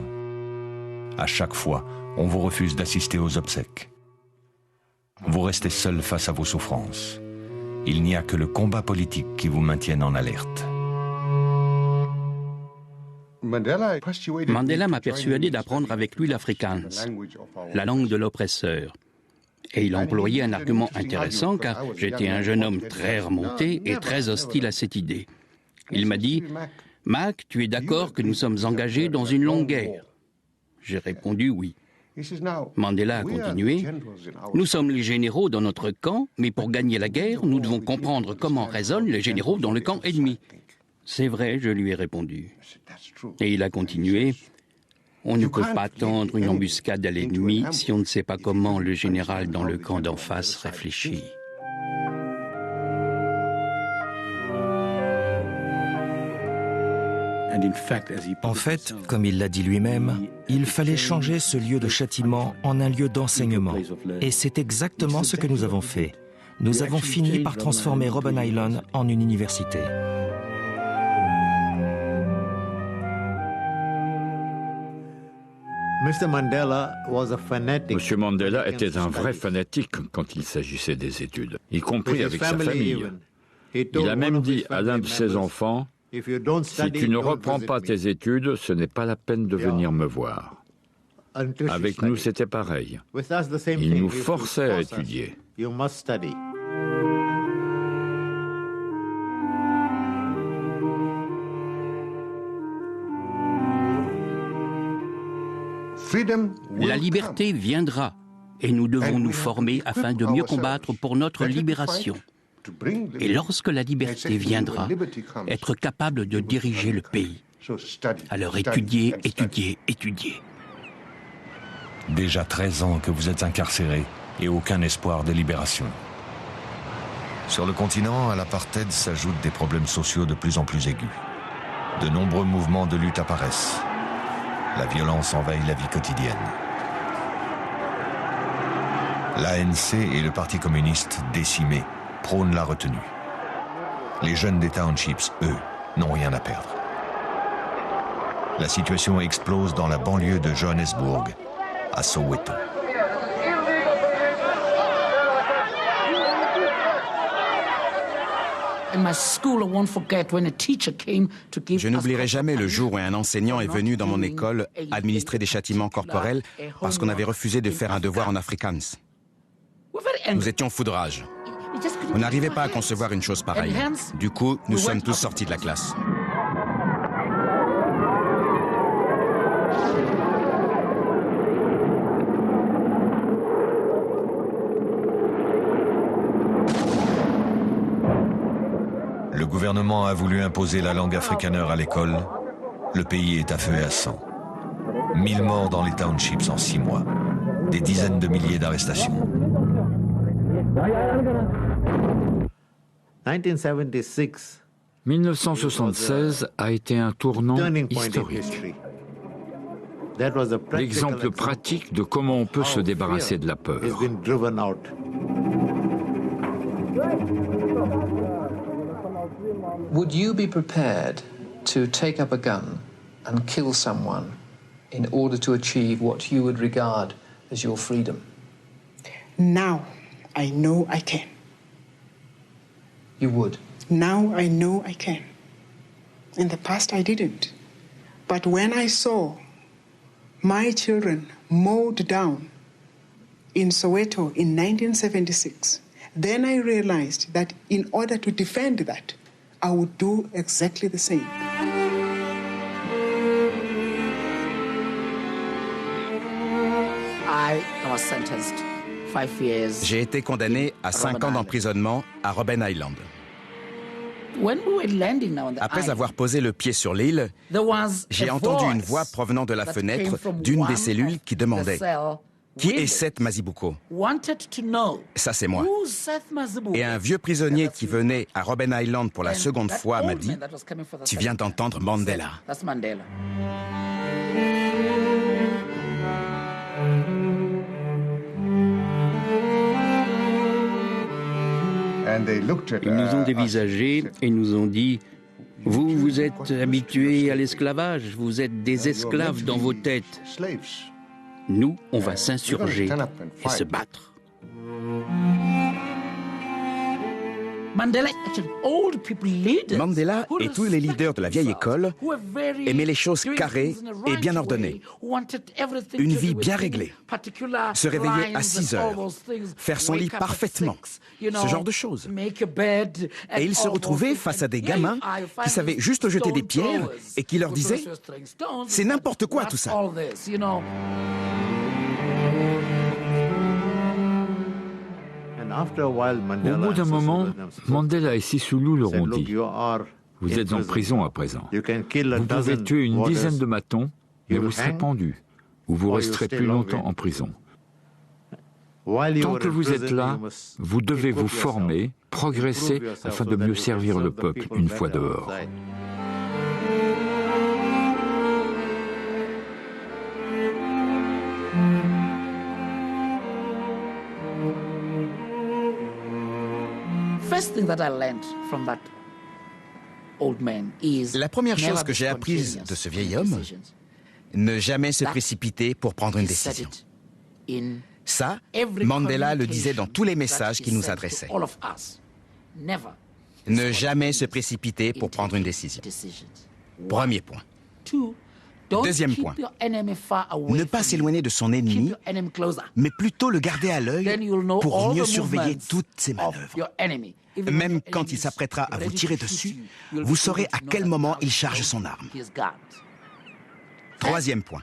À chaque fois, on vous refuse d'assister aux obsèques. Vous restez seul face à vos souffrances. Il n'y a que le combat politique qui vous maintienne en alerte. Mandela m'a persuadé d'apprendre avec lui l'Afrikaans, la langue de l'oppresseur. Et il a employé un argument intéressant car j'étais un jeune homme très remonté et très hostile à cette idée. Il m'a dit « Mac, tu es d'accord que nous sommes engagés dans une longue guerre ?» J'ai répondu « oui ». Mandela a continué. Nous sommes les généraux dans notre camp, mais pour gagner la guerre, nous devons comprendre comment raisonnent les généraux dans le camp ennemi. C'est vrai, je lui ai répondu. Et il a continué. On ne peut pas tendre une embuscade à l'ennemi si on ne sait pas comment le général dans le camp d'en face réfléchit. En fait, comme il l'a dit lui-même, il fallait changer ce lieu de châtiment en un lieu d'enseignement. Et c'est exactement ce que nous avons fait. Nous avons fini par transformer Robben Island en une université. Monsieur Mandela était un vrai fanatique quand il s'agissait des études, y compris avec sa famille. Il a même dit à l'un de ses enfants, « Si tu ne reprends pas tes études, ce n'est pas la peine de venir me voir. » Avec nous, c'était pareil. Il nous forçait à étudier. La liberté viendra et nous devons nous former afin de mieux combattre pour notre libération. Et lorsque la liberté viendra, être capable de diriger le pays. Alors étudiez, étudiez, étudiez. Déjà 13 ans que vous êtes incarcéré et aucun espoir de libération. Sur le continent, à l'apartheid s'ajoutent des problèmes sociaux de plus en plus aigus. De nombreux mouvements de lutte apparaissent. La violence envahit la vie quotidienne. L'ANC et le Parti communiste, décimés, prônent la retenue. Les jeunes des townships, eux, n'ont rien à perdre. La situation explose dans la banlieue de Johannesburg, à Soweto. Je n'oublierai jamais le jour où un enseignant est venu dans mon école administrer des châtiments corporels parce qu'on avait refusé de faire un devoir en afrikaans. Nous étions fous de rage. On n'arrivait pas à concevoir une chose pareille. Du coup, nous sommes tous sortis de la classe. Le gouvernement a voulu imposer la langue afrikaner à l'école. Le pays est à feu et à sang. 1000 morts dans les townships en 6 mois. Des dizaines de milliers d'arrestations. 1976 a été un tournant historique. L'exemple pratique de comment on peut se débarrasser de la peur. Would you be prepared to take up a gun and kill someone in order to achieve what you would regard as your freedom? Now I know I can. You would? Now I know I can. In the past I didn't. But when I saw my children mowed down in Soweto in 1976, then I realized that in order to defend that, I would do exactly the same. I was sentenced 5 years. J'ai été condamné à 5 ans d'emprisonnement à Robben Island. Après avoir posé le pied sur l'île, j'ai entendu une voix provenant de la fenêtre d'une des cellules qui demandait « Qui est Seth Mazibuko ?» Ça, c'est moi. Et un vieux prisonnier qui venait à Robben Island pour la seconde fois m'a dit « Tu viens d'entendre Mandela. » Ils nous ont dévisagés et nous ont dit « Vous êtes habitués à l'esclavage, vous êtes des esclaves dans vos têtes. Nous, on va s'insurger et se battre. » Mandela et tous les leaders de la vieille école aimaient les choses carrées et bien ordonnées. Une vie bien réglée. Se réveiller à 6 heures. Faire son lit parfaitement. Ce genre de choses. Et ils se retrouvaient face à des gamins qui savaient juste jeter des pierres et qui leur disaient « C'est n'importe quoi tout ça !» Au bout d'un moment, Mandela et Sisulu leur ont dit « Vous êtes en prison à présent. Vous pouvez tuer une dizaine de matons, mais vous serez pendu, ou vous resterez plus longtemps en prison. Tant que vous êtes là, vous devez vous former, progresser afin de mieux servir le peuple une fois dehors. » La première chose que j'ai apprise de ce vieil homme, ne jamais se précipiter pour prendre une décision. Ça, Mandela le disait dans tous les messages qu'il nous adressait. Ne jamais se précipiter pour prendre une décision. Premier point. Deuxième point, ne pas s'éloigner de son ennemi, mais plutôt le garder à l'œil pour mieux surveiller toutes ses manœuvres. Même quand il s'apprêtera à vous tirer dessus, vous saurez à quel moment il charge son arme. Troisième point,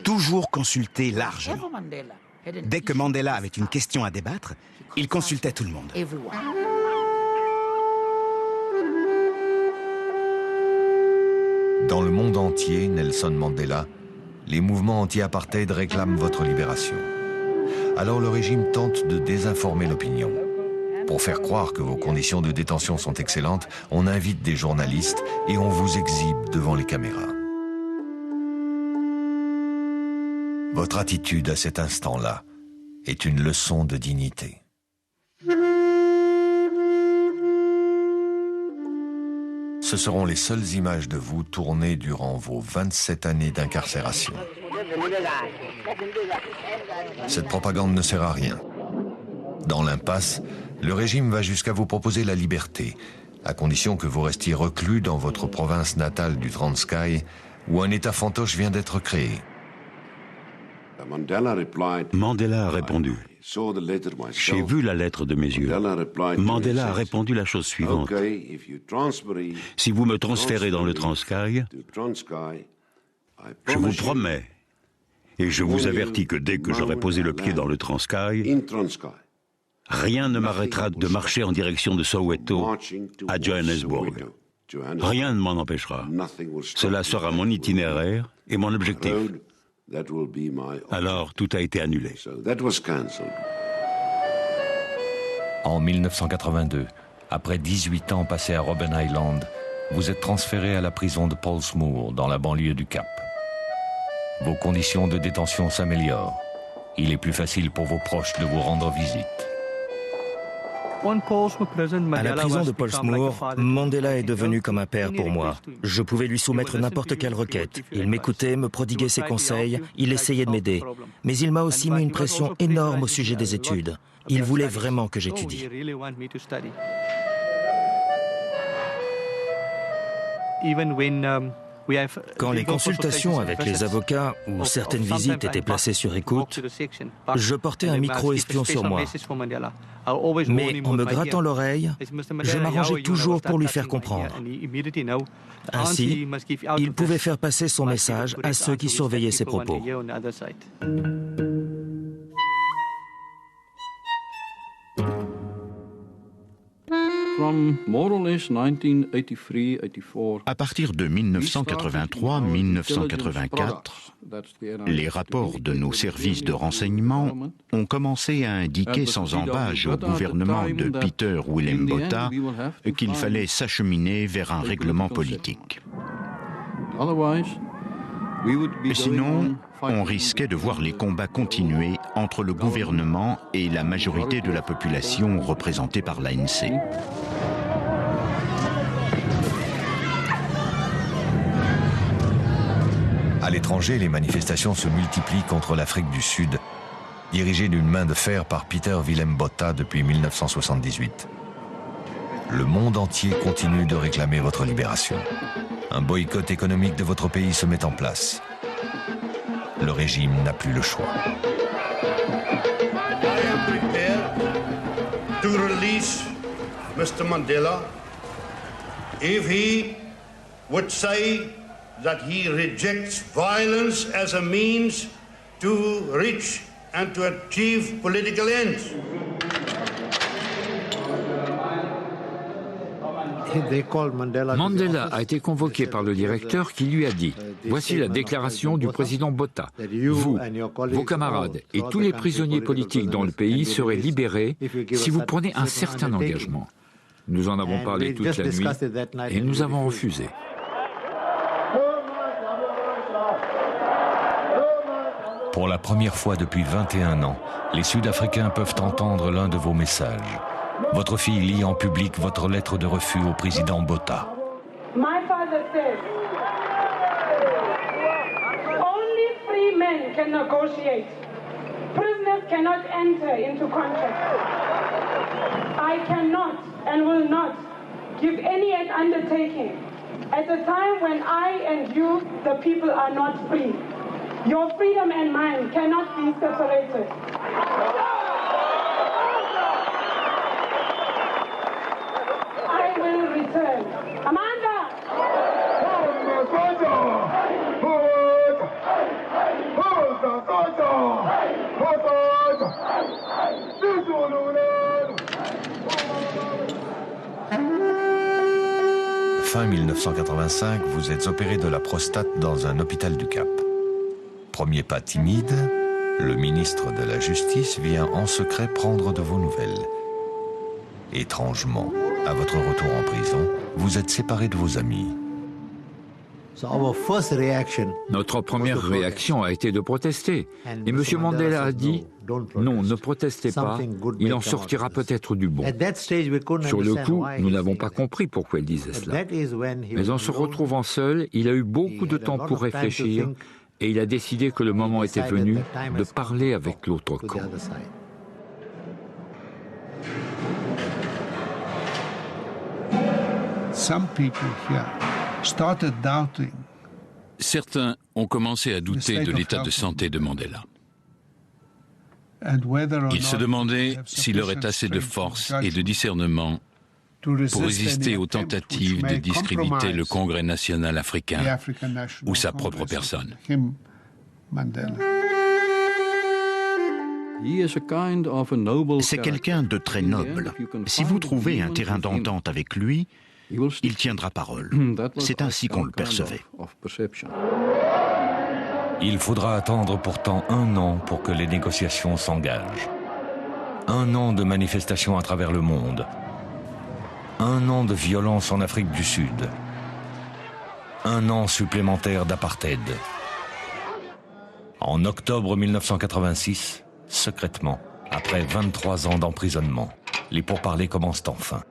toujours consulter largement. Dès que Mandela avait une question à débattre, il consultait tout le monde. Dans le monde entier, Nelson Mandela, les mouvements anti-apartheid réclament votre libération. Alors le régime tente de désinformer l'opinion. Pour faire croire que vos conditions de détention sont excellentes, on invite des journalistes et on vous exhibe devant les caméras. Votre attitude à cet instant-là est une leçon de dignité. Ce seront les seules images de vous tournées durant vos 27 années d'incarcération. Cette propagande ne sert à rien. Dans l'impasse, le régime va jusqu'à vous proposer la liberté, à condition que vous restiez reclus dans votre province natale du Transkei, où un État fantoche vient d'être créé. Mandela a répondu. J'ai vu la lettre de mes yeux. Mandela a répondu la chose suivante. Si vous me transférez dans le Transkei, je vous promets, et je vous avertis que dès que j'aurai posé le pied dans le Transkei, rien ne m'arrêtera de marcher en direction de Soweto à Johannesburg. Rien ne m'en empêchera. Cela sera mon itinéraire et mon objectif. Alors, tout a été annulé. En 1982, après 18 ans passés à Robben Island, vous êtes transféré à la prison de Pollsmoor, dans la banlieue du Cap. Vos conditions de détention s'améliorent. Il est plus facile pour vos proches de vous rendre visite. À la prison de Pollsmoor, Mandela est devenu comme un père pour moi. Je pouvais lui soumettre n'importe quelle requête. Il m'écoutait, me prodiguait ses conseils, il essayait de m'aider. Mais il m'a aussi mis une pression énorme au sujet des études. Il voulait vraiment que j'étudie. Quand les consultations avec les avocats ou certaines visites étaient placées sur écoute, je portais un micro-espion sur moi. Mais en me grattant l'oreille, je m'arrangeais toujours pour lui faire comprendre. Ainsi, il pouvait faire passer son message à ceux qui surveillaient ses propos. À partir de 1983-1984, les rapports de nos services de renseignement ont commencé à indiquer sans embâche au gouvernement de Peter Willem Botha qu'il fallait s'acheminer vers un règlement politique. Sinon, on risquait de voir les combats continuer entre le gouvernement et la majorité de la population représentée par l'ANC. À l'étranger, les manifestations se multiplient contre l'Afrique du Sud, dirigée d'une main de fer par Peter Willem Botha depuis 1978. Le monde entier continue de réclamer votre libération. Un boycott économique de votre pays se met en place. Le régime n'a plus le choix. I am prepared to release Mr. Mandela if he would say that he rejects violence as a means to reach and to achieve political ends. Mandela a été convoqué par le directeur qui lui a dit « Voici la déclaration du président Botha. Vous, vos camarades et tous les prisonniers politiques dans le pays seraient libérés si vous prenez un certain engagement. » Nous en avons parlé toute la nuit et nous avons refusé. Pour la première fois depuis 21 ans, les Sud-Africains peuvent entendre l'un de vos messages. Votre fille lit en public votre lettre de refus au président Botha. My father said, only free men can negotiate. Prisoners cannot enter into contracts. I cannot and will not give any undertaking at a time when I and you, the people, are not free. Your freedom and mine cannot be separated. I will return. Amanda! Fin 1985, vous êtes opéré de la prostate dans un hôpital du Cap. Premier pas timide, le ministre de la Justice vient en secret prendre de vos nouvelles. Étrangement, à votre retour en prison, vous êtes séparé de vos amis. Notre première réaction a été de protester. Et M. Mandela a dit « Non, ne protestez pas, il en sortira peut-être du bon ». Sur le coup, nous n'avons pas compris pourquoi il disait cela. Mais en se retrouvant seul, il a eu beaucoup de temps pour réfléchir et il a décidé que le moment était venu de parler avec l'autre camp. Certains ont commencé à douter de l'état de santé de Mandela. Ils se demandaient s'il aurait assez de force et de discernement pour résister aux tentatives de discréditer le Congrès national africain ou sa propre personne. C'est quelqu'un de très noble. Si vous trouvez un terrain d'entente avec lui, il tiendra parole. C'est ainsi qu'on le percevait. Il faudra attendre pourtant 1 an pour que les négociations s'engagent. 1 an de manifestations à travers le monde. 1 an de violence en Afrique du Sud. 1 an supplémentaire d'apartheid. En octobre 1986, secrètement, après 23 ans d'emprisonnement, les pourparlers commencent enfin.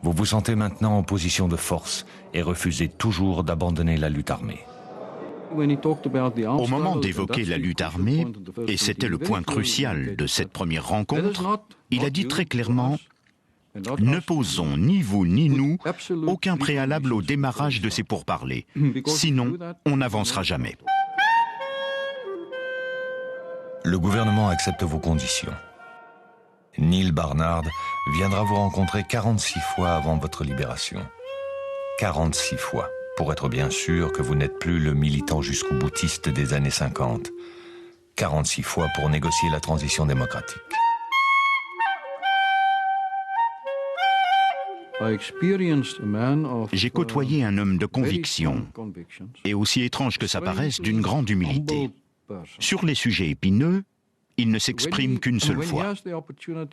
Vous vous sentez maintenant en position de force et refusez toujours d'abandonner la lutte armée. Au moment d'évoquer la lutte armée, et c'était le point crucial de cette première rencontre, il a dit très clairement « Ne posons ni vous ni nous aucun préalable au démarrage de ces pourparlers, sinon on n'avancera jamais. » Le gouvernement accepte vos conditions. Neil Barnard viendra vous rencontrer 46 fois avant votre libération. 46 fois, pour être bien sûr que vous n'êtes plus le militant jusqu'au boutiste des années 50. 46 fois pour négocier la transition démocratique. J'ai côtoyé un homme de conviction, et aussi étrange que ça paraisse, d'une grande humilité. Sur les sujets épineux, il ne s'exprime qu'une seule fois.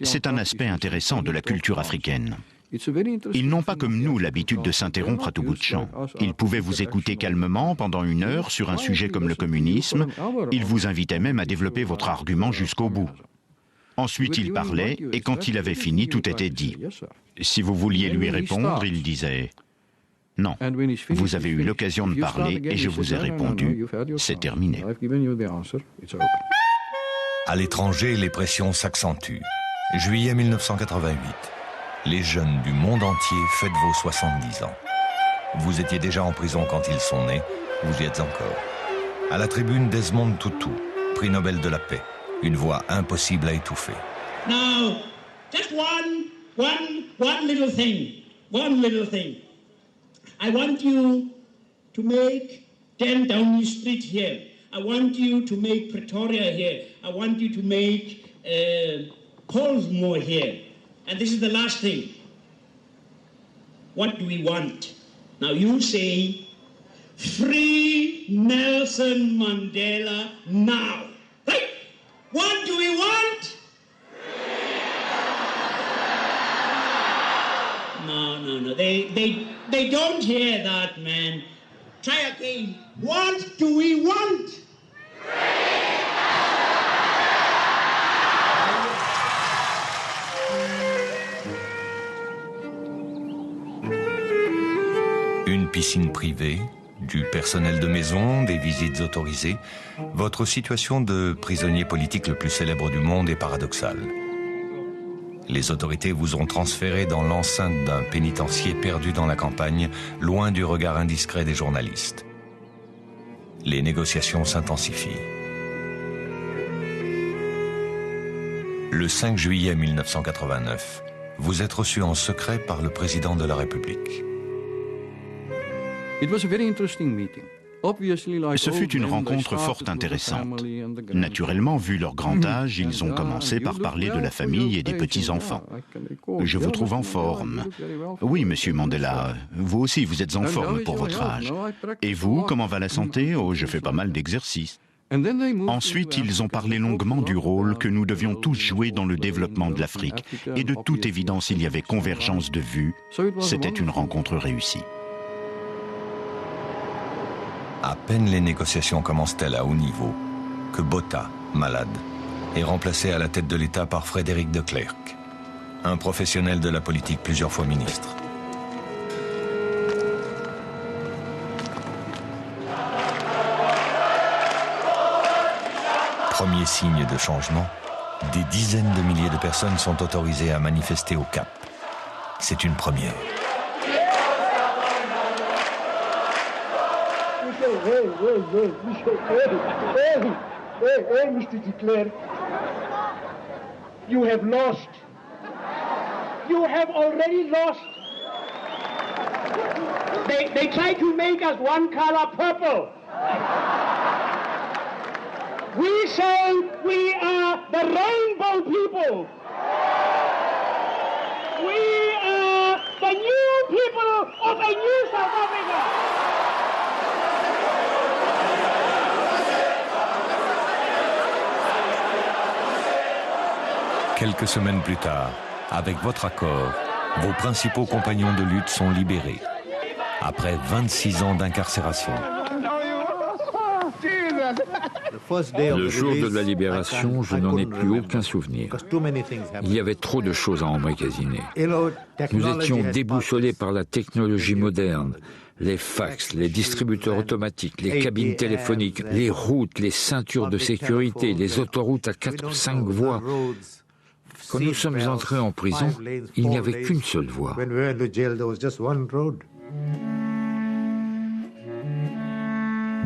C'est un aspect intéressant de la culture africaine. Ils n'ont pas comme nous l'habitude de s'interrompre à tout bout de champ. Ils pouvaient vous écouter calmement pendant 1 heure sur un sujet comme le communisme. Ils vous invitaient même à développer votre argument jusqu'au bout. Ensuite, il parlait, et quand il avait fini, tout était dit. Si vous vouliez lui répondre, il disait « Non, vous avez eu l'occasion de parler et je vous ai répondu. C'est terminé. » À l'étranger, les pressions s'accentuent. Juillet 1988. Les jeunes du monde entier fêtent vos 70 ans. Vous étiez déjà en prison quand ils sont nés, vous y êtes encore. À la tribune, Desmond Tutu, prix Nobel de la paix. Une voix impossible à étouffer. Now, just one little thing. One little thing. I want you to make 10 Downing Street here. I want you to make Pretoria here. I want you to make Colesmore here. And this is the last thing. what do we want? Now you say, free Nelson Mandela now. Right? What do we want? No. They don't hear that, man. Try again. What do we want? Une piscine privée, du personnel de maison, des visites autorisées. Votre situation de prisonnier politique le plus célèbre du monde est paradoxale. Les autorités vous ont transféré dans l'enceinte d'un pénitencier perdu dans la campagne, loin du regard indiscret des journalistes. Les négociations s'intensifient. Le 5 juillet 1989, vous êtes reçu en secret par le président de la République. Ce fut une rencontre fort intéressante. Naturellement, vu leur grand âge, ils ont commencé par parler de la famille et des petits-enfants. Je vous trouve en forme. Oui, monsieur Mandela, vous aussi, vous êtes en forme pour votre âge. Et vous, comment va la santé? Oh, je fais pas mal d'exercices. Ensuite, ils ont parlé longuement du rôle que nous devions tous jouer dans le développement de l'Afrique. Et de toute évidence, il y avait convergence de vues. C'était une rencontre réussie. À peine les négociations commencent-elles à haut niveau que Botha, malade, est remplacé à la tête de l'État par Frédéric de Klerk, un professionnel de la politique plusieurs fois ministre. Premier signe de changement, des dizaines de milliers de personnes sont autorisées à manifester au Cap. C'est une première. Hey, Mr. de Klerk. You have lost. You have already lost. They try to make us one color purple. We say we are the rainbow people. We are the new people of a new South Africa. Quelques semaines plus tard, avec votre accord, vos principaux compagnons de lutte sont libérés, après 26 ans d'incarcération. Le jour de la libération, je n'en ai plus aucun souvenir. Il y avait trop de choses à emmagasiner. Nous étions déboussolés par la technologie moderne. Les fax, les distributeurs automatiques, les cabines téléphoniques, les routes, les ceintures de sécurité, les autoroutes à 4 ou 5 voies. Quand nous sommes entrés en prison, il n'y avait qu'une seule voie.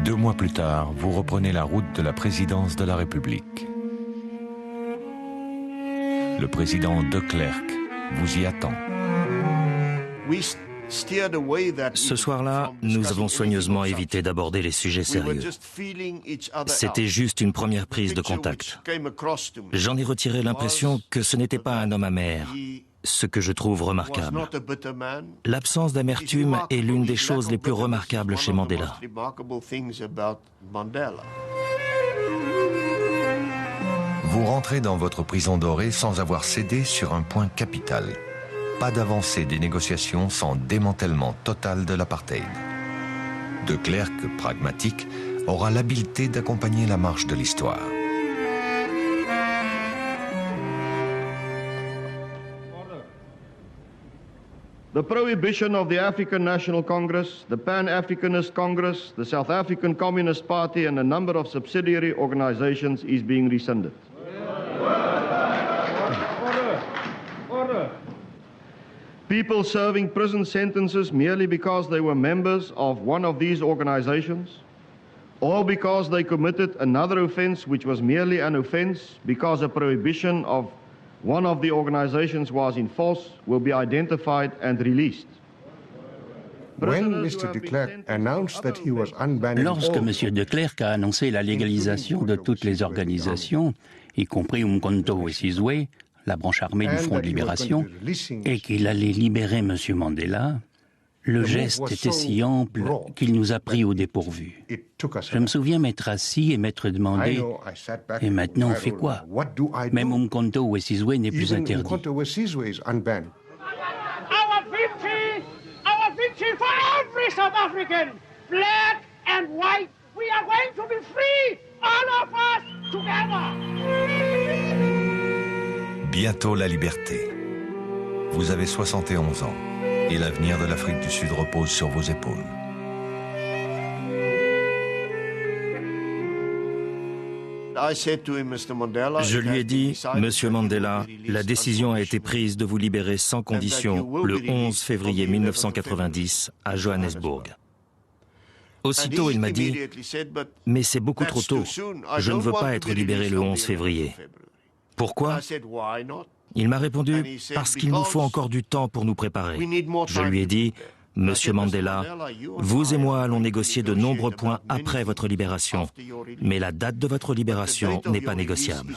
2 mois plus tard, vous reprenez la route de la présidence de la République. Le président de Klerk vous y attend. Ce soir-là, nous avons soigneusement évité d'aborder les sujets sérieux. C'était juste une première prise de contact. J'en ai retiré l'impression que ce n'était pas un homme amer, ce que je trouve remarquable. L'absence d'amertume est l'une des choses les plus remarquables chez Mandela. Vous rentrez dans votre prison dorée sans avoir cédé sur un point capital. Pas d'avancée des négociations sans démantèlement total de l'apartheid. De Klerk, pragmatique, aura l'habileté d'accompagner la marche de l'histoire. The prohibition of the African National Congress, the Pan-Africanist Congress, the South African Communist Party and a number of subsidiary organizations is being rescinded. People serving prison sentences merely because they were members of one of these organizations, or because they committed another offense which was merely an offense because a prohibition of one of the organizations was in force, will be identified and released. Lorsque M. de Klerk a annoncé la légalisation de toutes les organisations, y compris Umkhonto we Sizwe, la branche armée du Front de Libération, et qu'il allait libérer M. Mandela, Le geste était si ample qu'il nous a pris au dépourvu. Je me souviens m'être assis et m'être demandé « Et maintenant on fait quoi ?» Même Umkhonto Wesizwe n'est plus interdit. Our victory for every South African, black and white, we are going to be free, all of us together. Bientôt la liberté. Vous avez 71 ans et l'avenir de l'Afrique du Sud repose sur vos épaules. Je lui ai dit, Monsieur Mandela, la décision a été prise de vous libérer sans condition le 11 février 1990 à Johannesburg. Aussitôt, il m'a dit, mais c'est beaucoup trop tôt, je ne veux pas être libéré le 11 février. Pourquoi ? Il m'a répondu, parce qu'il nous faut encore du temps pour nous préparer. Je lui ai dit, Monsieur Mandela, vous et moi allons négocier de nombreux points après votre libération, mais la date de votre libération n'est pas négociable.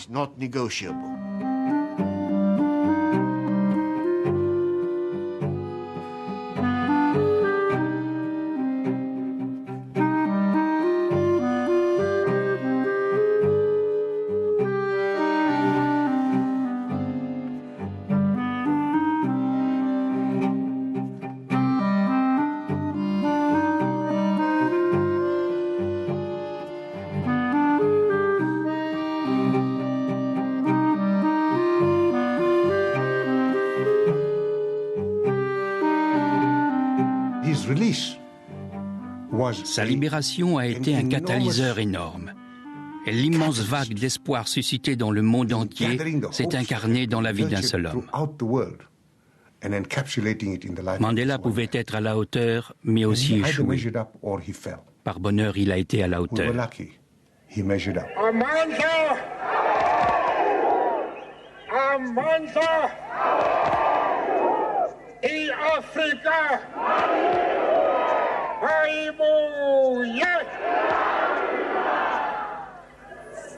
Sa libération a été un catalyseur énorme. Et l'immense vague d'espoir suscitée dans le monde entier s'est incarnée dans la vie d'un seul homme. Mandela pouvait être à la hauteur, mais aussi échouer. Par bonheur, il a été à la hauteur.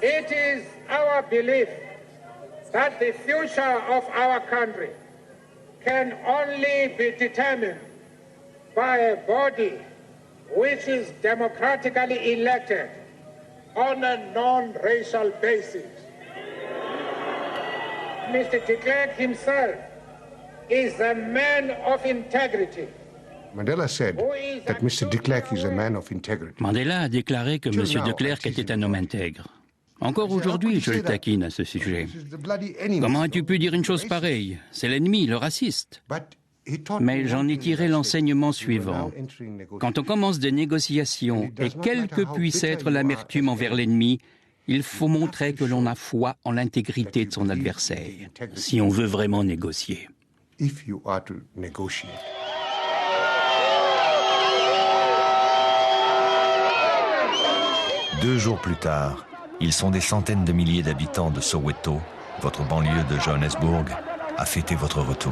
It is our belief that the future of our country can only be determined by a body which is democratically elected on a non-racial basis. Mr. de Klerk himself is a man of integrity. Mandela said that Mr. de Klerk is a man of integrity. Mandela a déclaré que M. de Klerk était un homme intègre. Encore aujourd'hui, je le taquine à ce sujet. Comment as-tu pu dire une chose pareille? C'est l'ennemi, le raciste. Mais j'en ai tiré l'enseignement suivant. Quand on commence des négociations, et quelle que puisse être l'amertume envers l'ennemi, il faut montrer que l'on a foi en l'intégrité de son adversaire, si on veut vraiment négocier. 2 jours plus tard, ils sont des centaines de milliers d'habitants de Soweto, votre banlieue de Johannesburg, à fêter votre retour.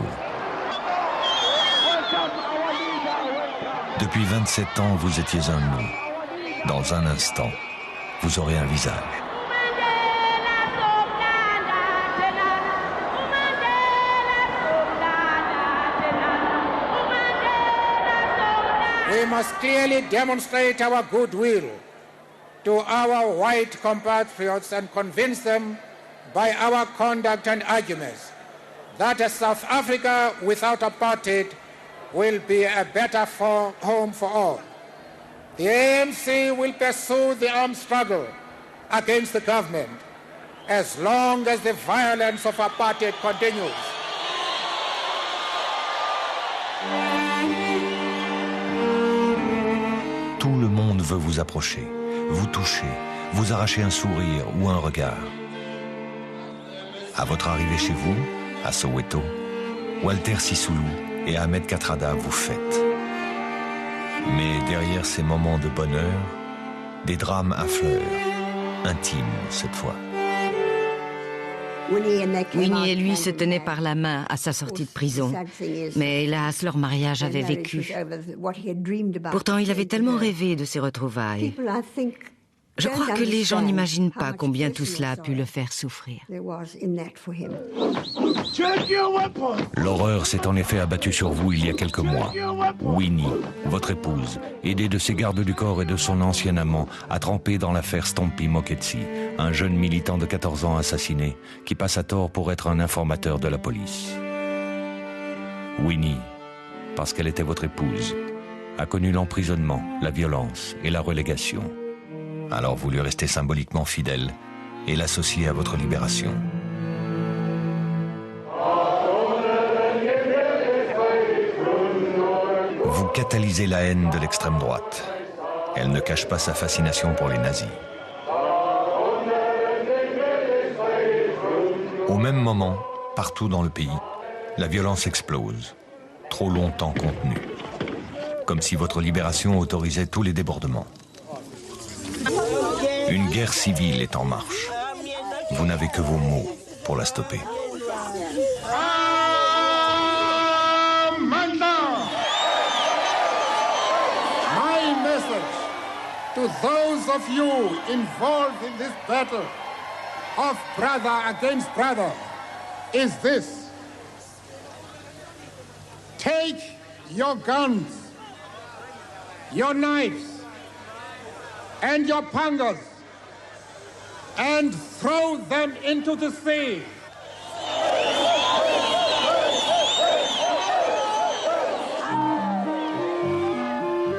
Depuis 27 ans, vous étiez un nom. Dans un instant, vous aurez un visage. We must clearly demonstrate our goodwill to our white compatriots and convince them by our conduct and arguments that a South Africa without apartheid will be a better home for all. The ANC will pursue the armed struggle against the government as long as the violence of apartheid continues. Tout le monde veut vous approcher, vous toucher, vous arracher un sourire ou un regard. À votre arrivée chez vous, à Soweto, Walter Sisulu et Ahmed Kathrada vous fêtent. Mais derrière ces moments de bonheur, des drames affleurent, intimes cette fois. Winnie et lui se tenaient par la main à sa sortie de prison. Mais hélas, leur mariage avait vécu. Pourtant, il avait tellement rêvé de ces retrouvailles. Je crois que les gens n'imaginent pas combien tout cela a pu le faire souffrir. L'horreur s'est en effet abattue sur vous il y a quelques mois. Winnie, votre épouse, aidée de ses gardes du corps et de son ancien amant, a trempé dans l'affaire Stompie Moketsi, un jeune militant de 14 ans assassiné, qui passe à tort pour être un informateur de la police. Winnie, parce qu'elle était votre épouse, a connu l'emprisonnement, la violence et la relégation. Alors vous lui restez symboliquement fidèle et l'associez à votre libération. Vous catalysez la haine de l'extrême droite. Elle ne cache pas sa fascination pour les nazis. Au même moment, partout dans le pays, la violence explose, trop longtemps contenue. Comme si votre libération autorisait tous les débordements. Une guerre civile est en marche. Vous n'avez que vos mots pour la stopper. My message to those of you involved in this battle of brother against brother is this. Take your guns, your knives, and your pangas, and throw them into the sea.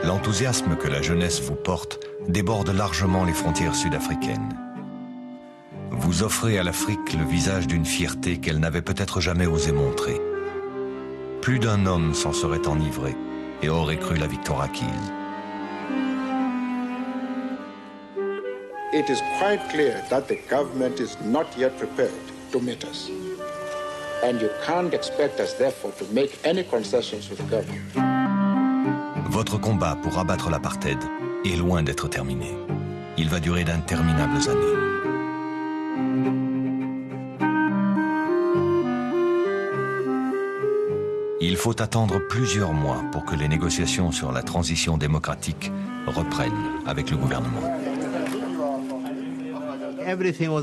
L'enthousiasme que la jeunesse vous porte déborde largement les frontières sud-africaines. Vous offrez à l'Afrique le visage d'une fierté qu'elle n'avait peut-être jamais osé montrer. Plus d'un homme s'en serait enivré et aurait cru la victoire acquise. It is quite clear that the government is not yet prepared to meet us. And you can't expect us, therefore, to make any concessions with the government. Votre combat pour abattre l'apartheid est loin d'être terminé. Il va durer d'interminables années. Il faut attendre plusieurs mois pour que les négociations sur la transition démocratique reprennent avec le gouvernement.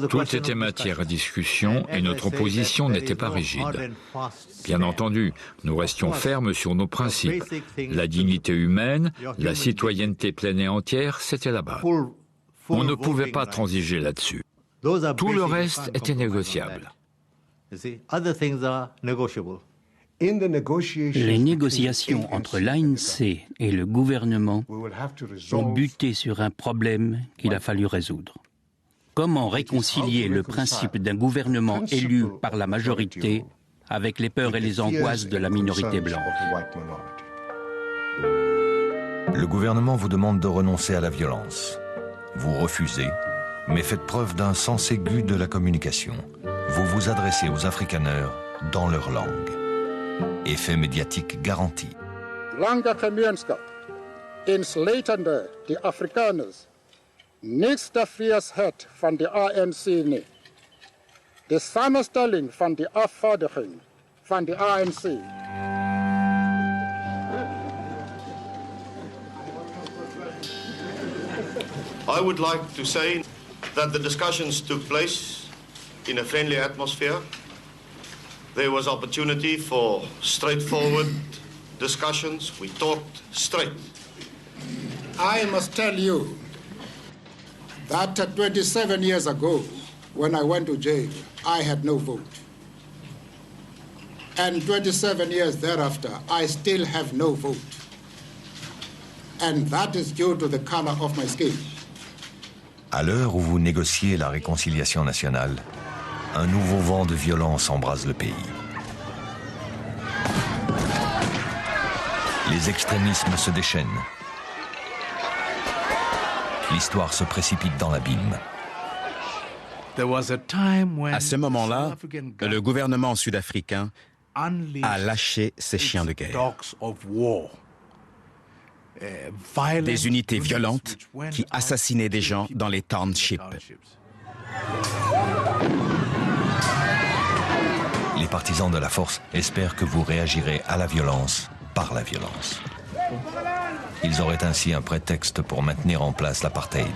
Tout était matière à discussion et notre position n'était pas rigide. Bien entendu, nous restions fermes sur nos principes. La dignité humaine, la citoyenneté pleine et entière, c'était la base. On ne pouvait pas transiger là-dessus. Tout le reste était négociable. Les négociations entre l'ANC et le gouvernement ont buté sur un problème qu'il a fallu résoudre. Comment réconcilier le principe d'un gouvernement élu par la majorité avec les peurs et les angoisses de la minorité blanche? Le gouvernement vous demande de renoncer à la violence. Vous refusez, mais faites preuve d'un sens aigu de la communication. Vous vous adressez aux afrikaners dans leur langue. Effet médiatique garanti. Langa Gemeenschap, insluitende die Afrikaners, niks te vrees het van die ANC nie. De samenstelling van die afvaardiging van die ANC. I would like to say that the discussions took place in a friendly atmosphere. There was opportunity for straightforward discussions. We talked straight. I must tell you that 27 years ago, when I went to jail, I had no vote. And 27 years thereafter, I still have no vote. And that is due to the color of my skin. À l'heure où vous négociez la réconciliation nationale, un nouveau vent de violence embrase le pays. Les extrémismes se déchaînent. L'histoire se précipite dans l'abîme. À ce moment-là, le gouvernement sud-africain a lâché ses chiens de guerre. Des unités violentes qui assassinaient des gens dans les townships. Les partisans de la force espèrent que vous réagirez à la violence par la violence. Ils auraient ainsi un prétexte pour maintenir en place l'apartheid.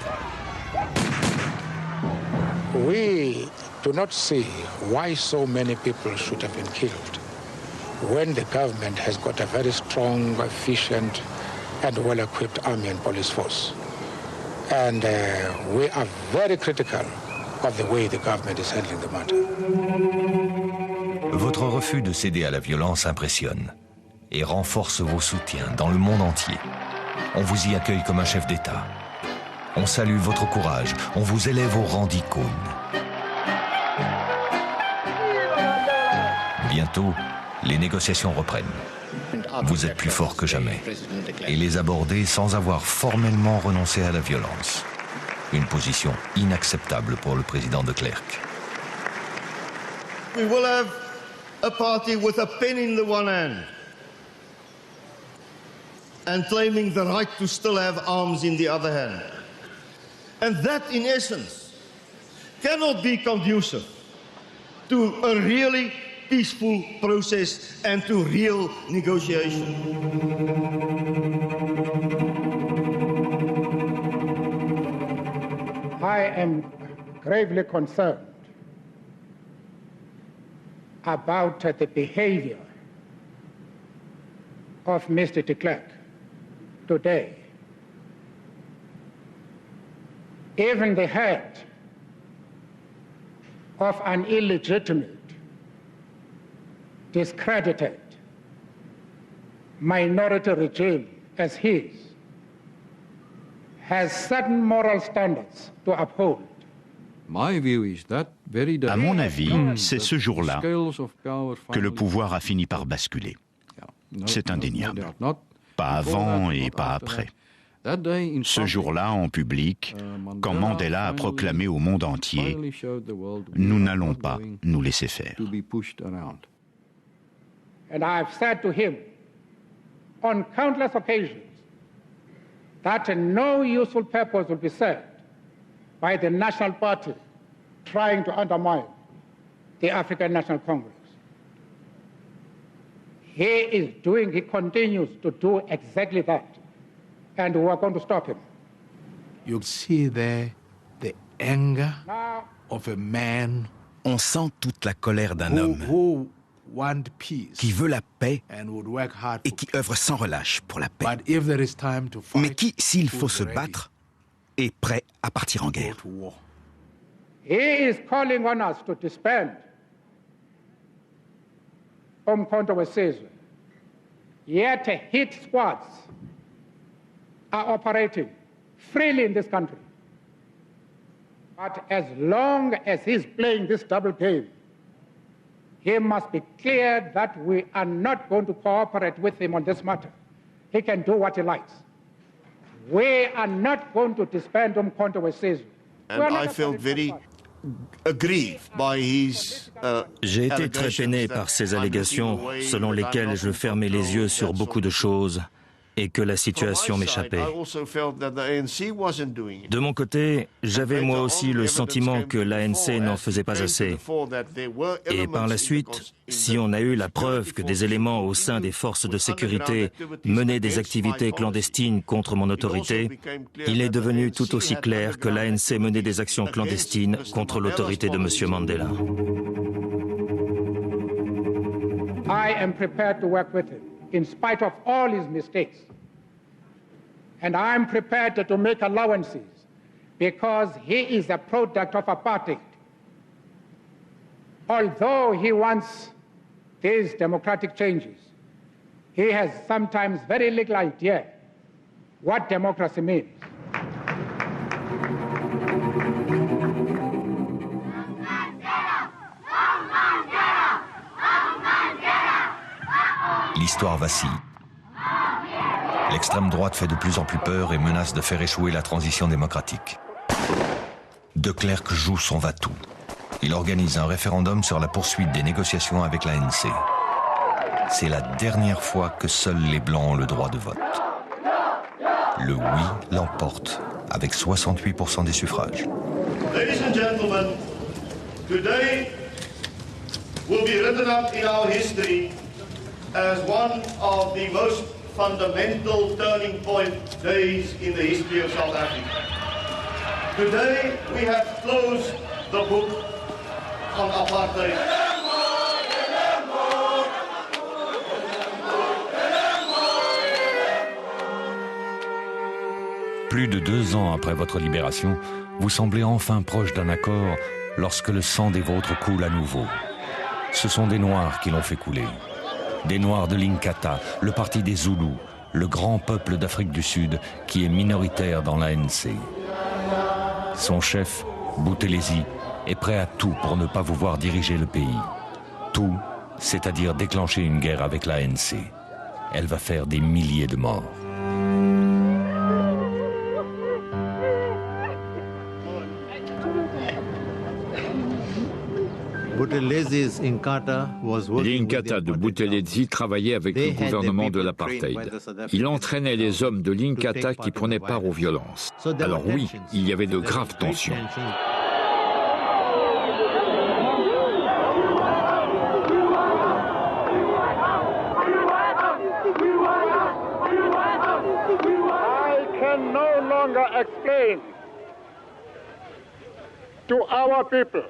We do not see why so many people should have been killed when the government has got a very strong, efficient, and well-equipped army and police force. And we are very critical of the way the government is handling the matter. Votre refus de céder à la violence impressionne et renforce vos soutiens dans le monde entier. On vous y accueille comme un chef d'État. On salue votre courage, on vous élève au rang d'icône. Bientôt, les négociations reprennent. Vous êtes plus fort que jamais et les aborder sans avoir formellement renoncé à la violence. Une position inacceptable pour le président de Klerk. We will have a party with a pen in the one hand and claiming the right to still have arms in the other hand. And that, in essence, cannot be conducive to a really peaceful process and to real negotiation. I am gravely concerned about the behavior of Mr. de Klerk today. Even the head of an illegitimate, discredited minority regime as his has certain moral standards to uphold. À mon avis, c'est ce jour-là que le pouvoir a fini par basculer. C'est indéniable. Pas avant et pas après. Ce jour-là, en public, quand Mandela a proclamé au monde entier « Nous n'allons pas nous laisser faire ». And I've said to him on countless occasions that no useful purpose will be served by the National Party trying to undermine the African National Congress. He continues to do exactly that, and we are going to stop him. You'll see there the anger of a man. On sent toute la colère d'un homme qui veut la paix et qui œuvre sans relâche pour la paix, mais qui, s'il faut se battre, est prêt à partir en guerre. He is calling on us to disband Umkhonto weSizwe. Yet hit squads are operating freely in this country. But as long as he's playing this double game, he must be clear that we are not going to cooperate with him on this matter. He can do what he likes. We are not going to disband Umkhonto weSizwe. And I felt very aggrieved by his J'ai été très peiné par ces allégations selon lesquelles je fermais les yeux sur beaucoup de choses et que la situation m'échappait. De mon côté, j'avais moi aussi le sentiment que l'ANC n'en faisait pas assez. Et par la suite, si on a eu la preuve que des éléments au sein des forces de sécurité menaient des activités clandestines contre mon autorité, il est devenu tout aussi clair que l'ANC menait des actions clandestines contre l'autorité de M. Mandela. I am prepared to work with him, in spite of all his mistakes. And I'm prepared to make allowances because he is a product of apartheid. Although he wants these democratic changes, he has sometimes very little idea what democracy means. L'histoire vacille. L'extrême droite fait de plus en plus peur et menace de faire échouer la transition démocratique. De Klerk joue son va-tout. Il organise un référendum sur la poursuite des négociations avec l'ANC. C'est la dernière fois que seuls les Blancs ont le droit de vote. Le oui l'emporte avec 68% des suffrages. Ladies and gentlemen, today will be written up in our history as one of the most fundamental turning point days in the history of South Africa. Today we have closed the book on apartheid. Plus de 2 ans après votre libération, vous semblez enfin proche d'un accord lorsque le sang des vôtres coule à nouveau. Ce sont des Noirs qui l'ont fait couler. Des Noirs de l'Inkatha, le parti des Zoulous, le grand peuple d'Afrique du Sud qui est minoritaire dans l'ANC. Son chef, Boutelesi, est prêt à tout pour ne pas vous voir diriger le pays. Tout, c'est-à-dire déclencher une guerre avec l'ANC. Elle va faire des milliers de morts. L'Inkatha de Buthelezi travaillait avec le gouvernement de l'apartheid. Il entraînait les hommes de l'Inkatha qui prenaient part aux violences. Alors oui, il y avait de graves tensions. I can no longer explain to our people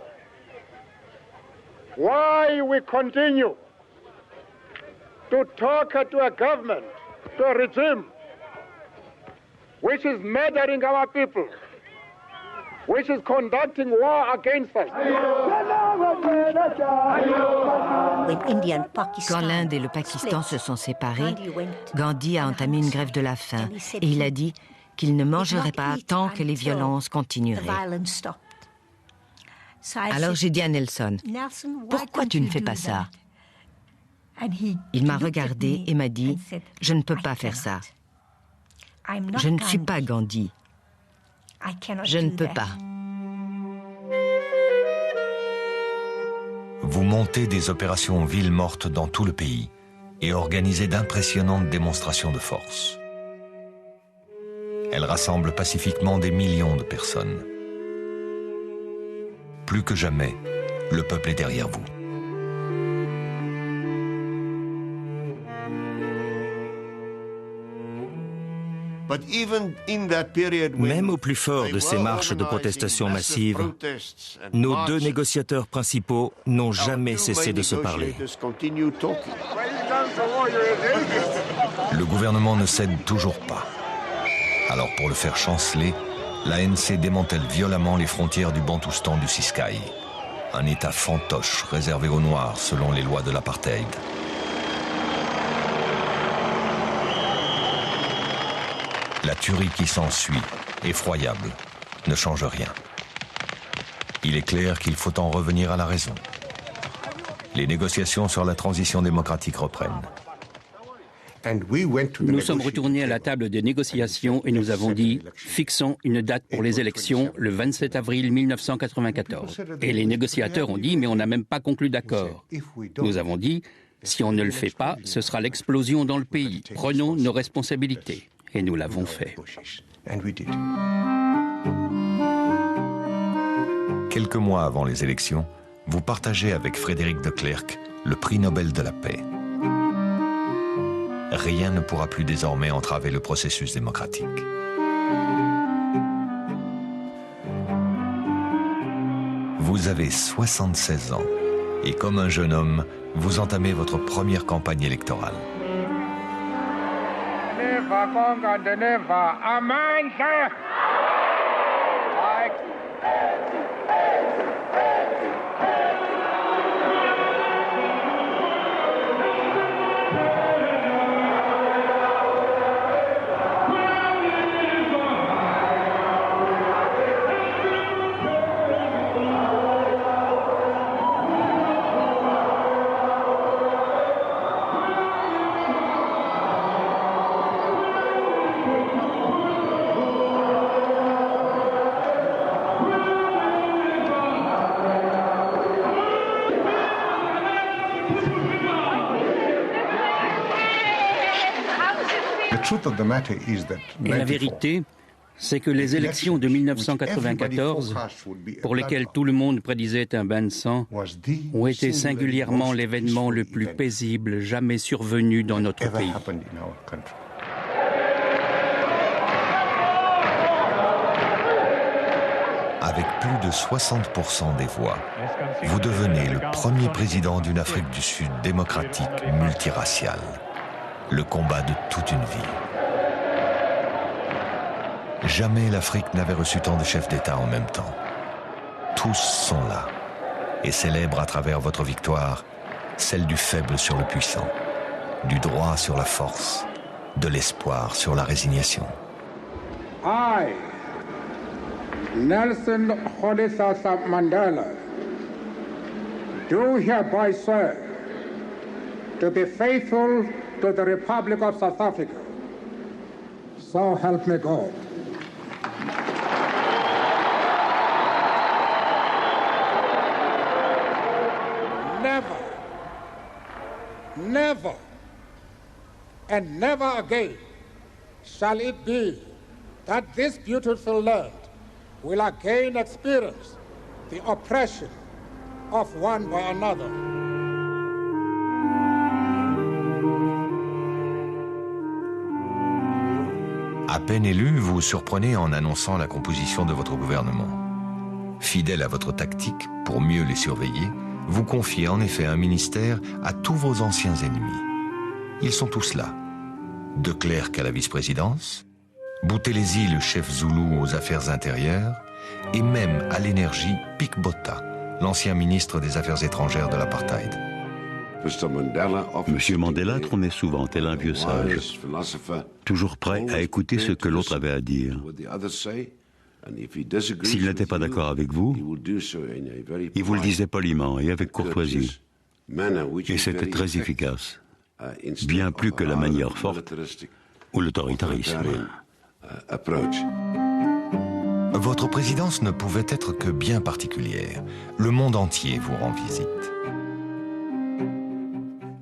why we continue to talk to a government, to a regime which is murdering our people, which is conducting war against us. Quand l'Inde et le Pakistan se sont séparés, Gandhi a entamé une grève de la faim et il a dit qu'il ne mangerait pas tant que les violences continueraient. Alors j'ai dit à Nelson, « Pourquoi tu ne fais pas ça ?» Il m'a regardé et m'a dit, « Je ne peux pas faire ça. Je ne suis pas Gandhi. Je ne peux pas. » Vous montez des opérations villes mortes dans tout le pays et organisez d'impressionnantes démonstrations de force. Elles rassemblent pacifiquement des millions de personnes. Plus que jamais, le peuple est derrière vous. Même au plus fort de ces marches de protestation massives, nos 2 négociateurs principaux n'ont jamais cessé de se parler. Le gouvernement ne cède toujours pas. Alors pour le faire chanceler, l'ANC démantèle violemment les frontières du Bantoustan du Ciskaï, un État fantoche réservé aux Noirs selon les lois de l'apartheid. La tuerie qui s'ensuit, effroyable, ne change rien. Il est clair qu'il faut en revenir à la raison. Les négociations sur la transition démocratique reprennent. Nous sommes retournés à la table des négociations et nous avons dit « Fixons une date pour les élections le 27 avril 1994 ». Et les négociateurs ont dit « Mais on n'a même pas conclu d'accord ». Nous avons dit « Si on ne le fait pas, ce sera l'explosion dans le pays. Prenons nos responsabilités ». Et nous l'avons fait. Quelques mois avant les élections, vous partagez avec Frédéric de Klerk le prix Nobel de la paix. Rien ne pourra plus désormais entraver le processus démocratique. Vous avez 76 ans et comme un jeune homme, vous entamez votre première campagne électorale. Et la vérité, c'est que les élections de 1994, pour lesquelles tout le monde prédisait un bain de sang, ont été singulièrement l'événement le plus paisible jamais survenu dans notre pays. avec plus de 60% des voix, vous devenez le premier président d'une Afrique du Sud démocratique multiraciale. Le combat de toute une vie. Jamais l'Afrique n'avait reçu tant de chefs d'État en même temps. Tous sont là et célèbrent à travers votre victoire celle du faible sur le puissant, du droit sur la force, de l'espoir sur la résignation. I, Nelson Rolihlahla Mandela, do hereby swear to be faithful to the Republic of South Africa. So help me God. Never, never, and never again shall it be that this beautiful land will again experience the oppression of one by another. À peine élu, vous surprenez en annonçant la composition de votre gouvernement. Fidèle à votre tactique, pour mieux les surveiller, vous confiez en effet un ministère à tous vos anciens ennemis. Ils sont tous là. De Klerk à la vice-présidence, Buthelezi, le chef zoulou aux affaires intérieures, et même à l'énergie Pik Botha, l'ancien ministre des Affaires étrangères de l'apartheid. Monsieur Mandela trônait souvent tel un vieux sage, toujours prêt à écouter ce que l'autre avait à dire. S'il n'était pas d'accord avec vous, il vous le disait poliment et avec courtoisie. Et c'était très efficace, bien plus que la manière forte ou l'autoritarisme. Votre présidence ne pouvait être que bien particulière. Le monde entier vous rend visite.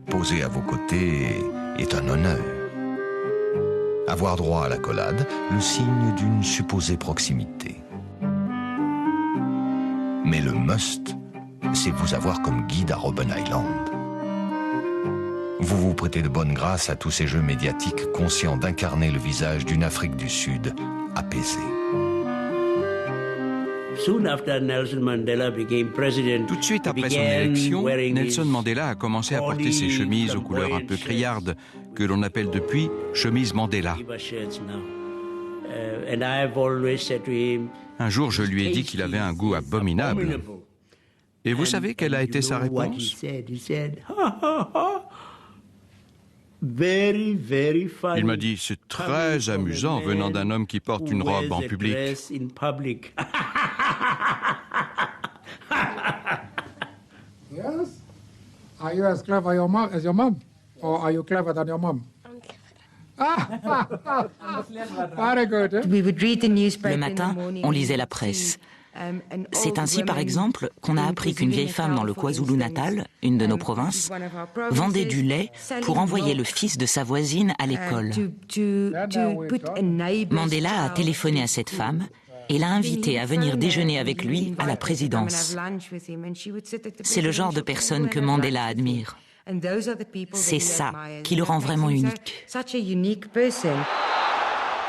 Poser à vos côtés est un honneur. Avoir droit à l'accolade, le signe d'une supposée proximité. Mais le must, c'est vous avoir comme guide à Robben Island. Vous vous prêtez de bonne grâce à tous ces jeux médiatiques conscients d'incarner le visage d'une Afrique du Sud apaisée. Tout de suite après son élection, Nelson Mandela a commencé à porter ses chemises aux couleurs un peu criardes, que l'on appelle depuis chemise Mandela. Un jour, je lui ai dit qu'il avait un goût abominable. Et vous savez quelle a été sa réponse? Il m'a dit, c'est très amusant venant d'un homme qui porte une robe en public. Yes? Are you as clever as your mom? Or are you clever than your mom? Very good. Le matin, on lisait la presse. C'est ainsi, par exemple, qu'on a appris qu'une vieille femme dans le KwaZulu-Natal, une de nos provinces, vendait du lait pour envoyer le fils de sa voisine à l'école. Mandela a téléphoné à cette femme et l'a invitée à venir déjeuner avec lui à la présidence. C'est le genre de personne que Mandela admire. C'est ça qui le rend vraiment unique.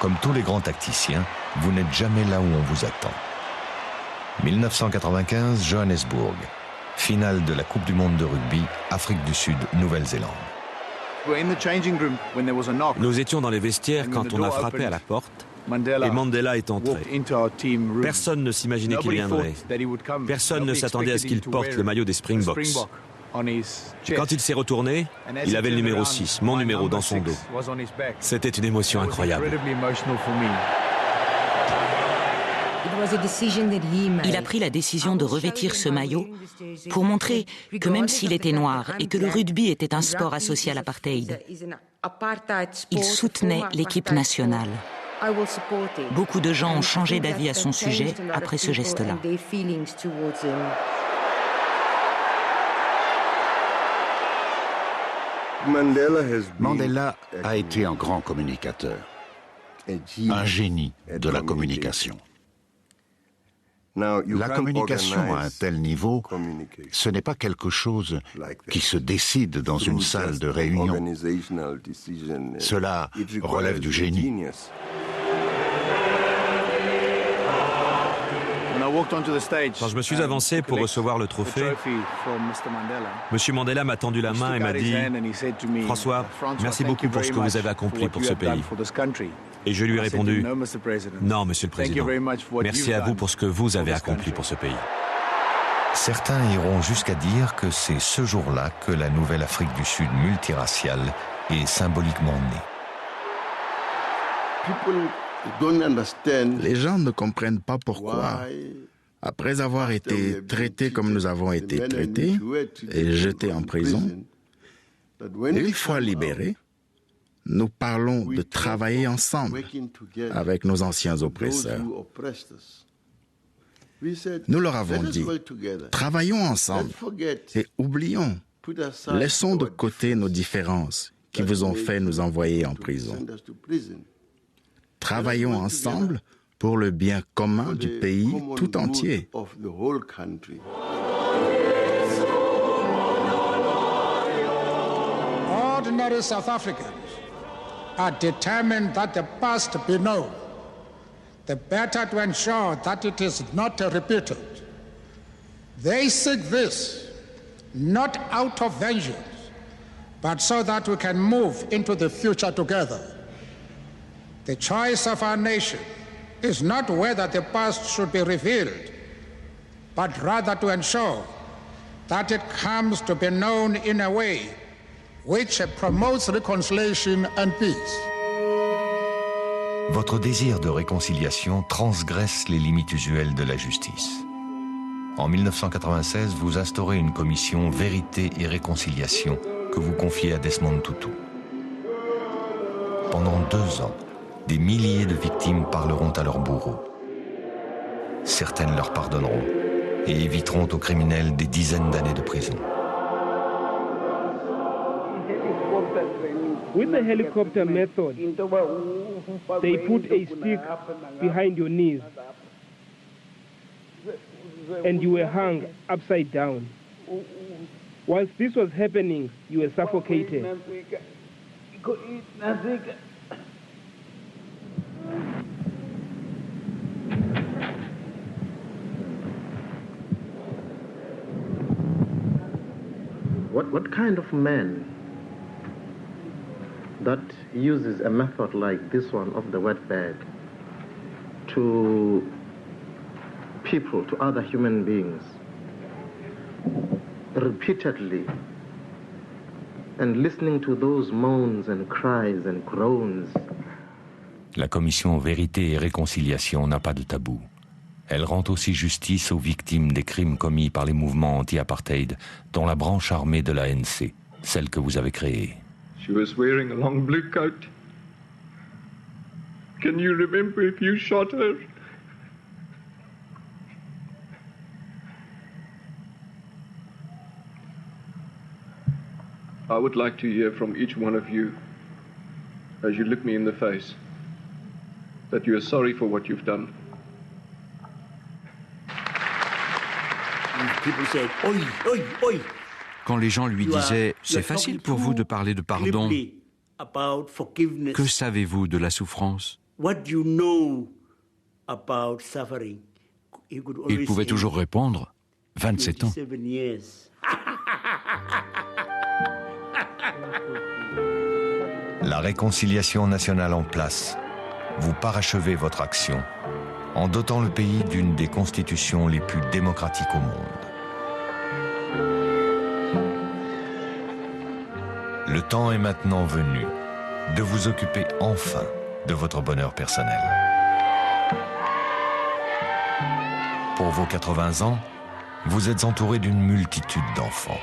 Comme tous les grands tacticiens, vous n'êtes jamais là où on vous attend. 1995, Johannesburg. Finale de la Coupe du Monde de rugby, Afrique du Sud, Nouvelle-Zélande. Nous étions dans les vestiaires quand on a frappé à la porte et Mandela est entré. Personne ne s'imaginait qu'il viendrait. Personne ne s'attendait à ce qu'il porte le maillot des Springboks. Quand il s'est retourné, il avait le numéro 6, mon numéro, dans son dos. C'était une émotion incroyable. Il a pris la décision de revêtir ce maillot pour montrer que même s'il était noir et que le rugby était un sport associé à l'apartheid, il soutenait l'équipe nationale. Beaucoup de gens ont changé d'avis à son sujet après ce geste-là. Mandela a été un grand communicateur, un génie de la communication. La communication à un tel niveau, ce n'est pas quelque chose qui se décide dans une salle de réunion. Cela relève du génie. Quand je me suis avancé pour recevoir le trophée, M. Mandela m'a tendu la main et m'a dit « François, merci beaucoup pour ce que vous avez accompli pour ce pays. » Et je lui ai répondu « Non, Monsieur le Président, merci à vous pour ce que vous avez accompli pour ce pays. » Certains iront jusqu'à dire que c'est ce jour-là que la nouvelle Afrique du Sud multiraciale est symboliquement née. Les gens ne comprennent pas pourquoi, après avoir été traités comme nous avons été traités et jetés en prison, une fois libérés, nous parlons de travailler ensemble avec nos anciens oppresseurs. Nous leur avons dit, travaillons ensemble et oublions, laissons de côté nos différences qui vous ont fait nous envoyer en prison. Travaillons ensemble pour le bien commun du pays tout entier. Ordinary South Africans are determined that the past be known, the better to ensure that it is not repeated. They seek this not out of vengeance, but so that we can move into the future together. The choice of our nation is not whether the past should be revealed, but rather to ensure that it comes to be known in a way which promotes reconciliation and peace. Votre désir de réconciliation transgresse les limites usuelles de la justice. En 1996, vous instaurez une commission Vérité et Réconciliation que vous confiez à Desmond Tutu. Pendant 2 ans, des milliers de victimes parleront à leurs bourreaux. Certaines leur pardonneront et éviteront aux criminels des dizaines d'années de prison. With the helicopter method, they put a stick behind your knees and you were hung upside down. Once this was happening, you were suffocated. What kind of man that uses a method like this one of the wet bed to people, to other human beings, repeatedly, and listening to those moans and cries and groans? La commission Vérité et Réconciliation n'a pas de tabou. Elle rend aussi justice aux victimes des crimes commis par les mouvements anti-apartheid, dont la branche armée de l'ANC, celle que vous avez créée. She was wearing a long blue coat. Can you remember if you shot her? I would like to hear from each one of you, as you look me in the face, that you are sorry for what you've done. Quand les gens lui disaient « C'est facile pour vous de parler de pardon, que savez-vous de la souffrance ?» Il pouvait toujours répondre « 27 ans ». La réconciliation nationale en place, vous parachevez votre action en dotant le pays d'une des constitutions les plus démocratiques au monde. Le temps est maintenant venu de vous occuper enfin de votre bonheur personnel. Pour vos 80 ans, vous êtes entouré d'une multitude d'enfants.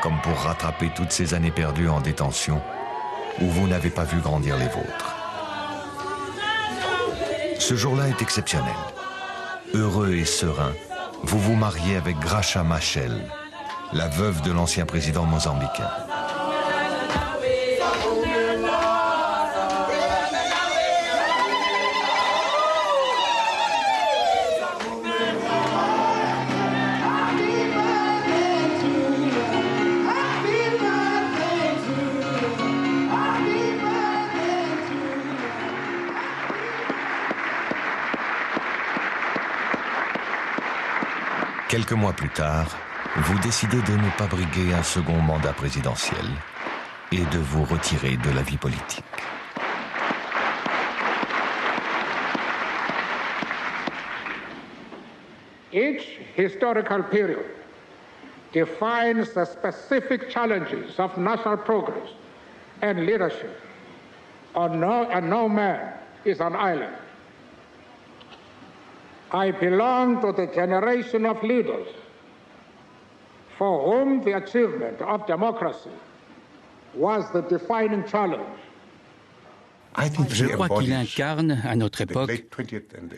Comme pour rattraper toutes ces années perdues en détention où vous n'avez pas vu grandir les vôtres. Ce jour-là est exceptionnel. Heureux et serein, vous vous mariez avec Graça Machel, la veuve de l'ancien président mozambicain. Quelques mois plus tard, vous décidez de ne pas briguer un second mandat présidentiel et de vous retirer de la vie politique. Each historical period defines the specific challenges of national progress and leadership, and no man is an island. I belong to the generation of leaders for whom the achievement of democracy was the defining challenge. Je crois qu'il incarne, à notre époque,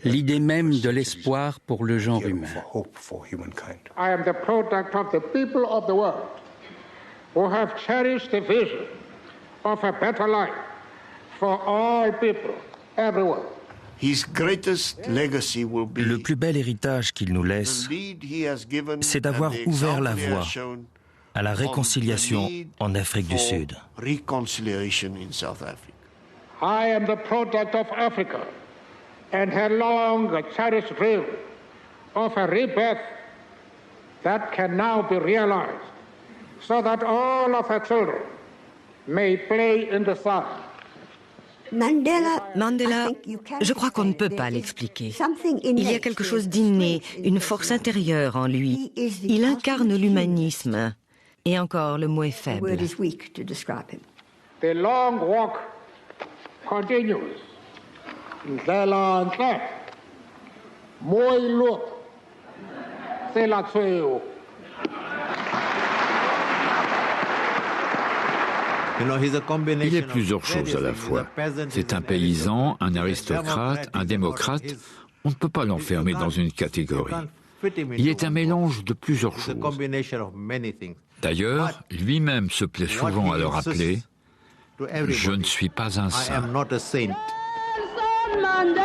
l'idée même de l'espoir pour le genre humain. I am the product of the people of the world who have cherished the vision of a better life for all people everywhere. Le plus bel héritage qu'il nous laisse, c'est d'avoir ouvert la voie à la réconciliation en Afrique du Sud. I am the product of Africa and her long cherished dream of a rebirth that can now be realized so that all of her children may play in the sun. Mandela, je crois qu'on ne peut pas l'expliquer. Il y a quelque chose d'inné, une force intérieure en lui. Il incarne l'humanisme. Et encore, le mot est faible. The long walk continues. Il est plusieurs choses à la fois. C'est un paysan, un aristocrate, un démocrate. On ne peut pas l'enfermer dans une catégorie. Il est un mélange de plusieurs choses. D'ailleurs, lui-même se plaît souvent à le rappeler, « Je ne suis pas un saint ». Mandela.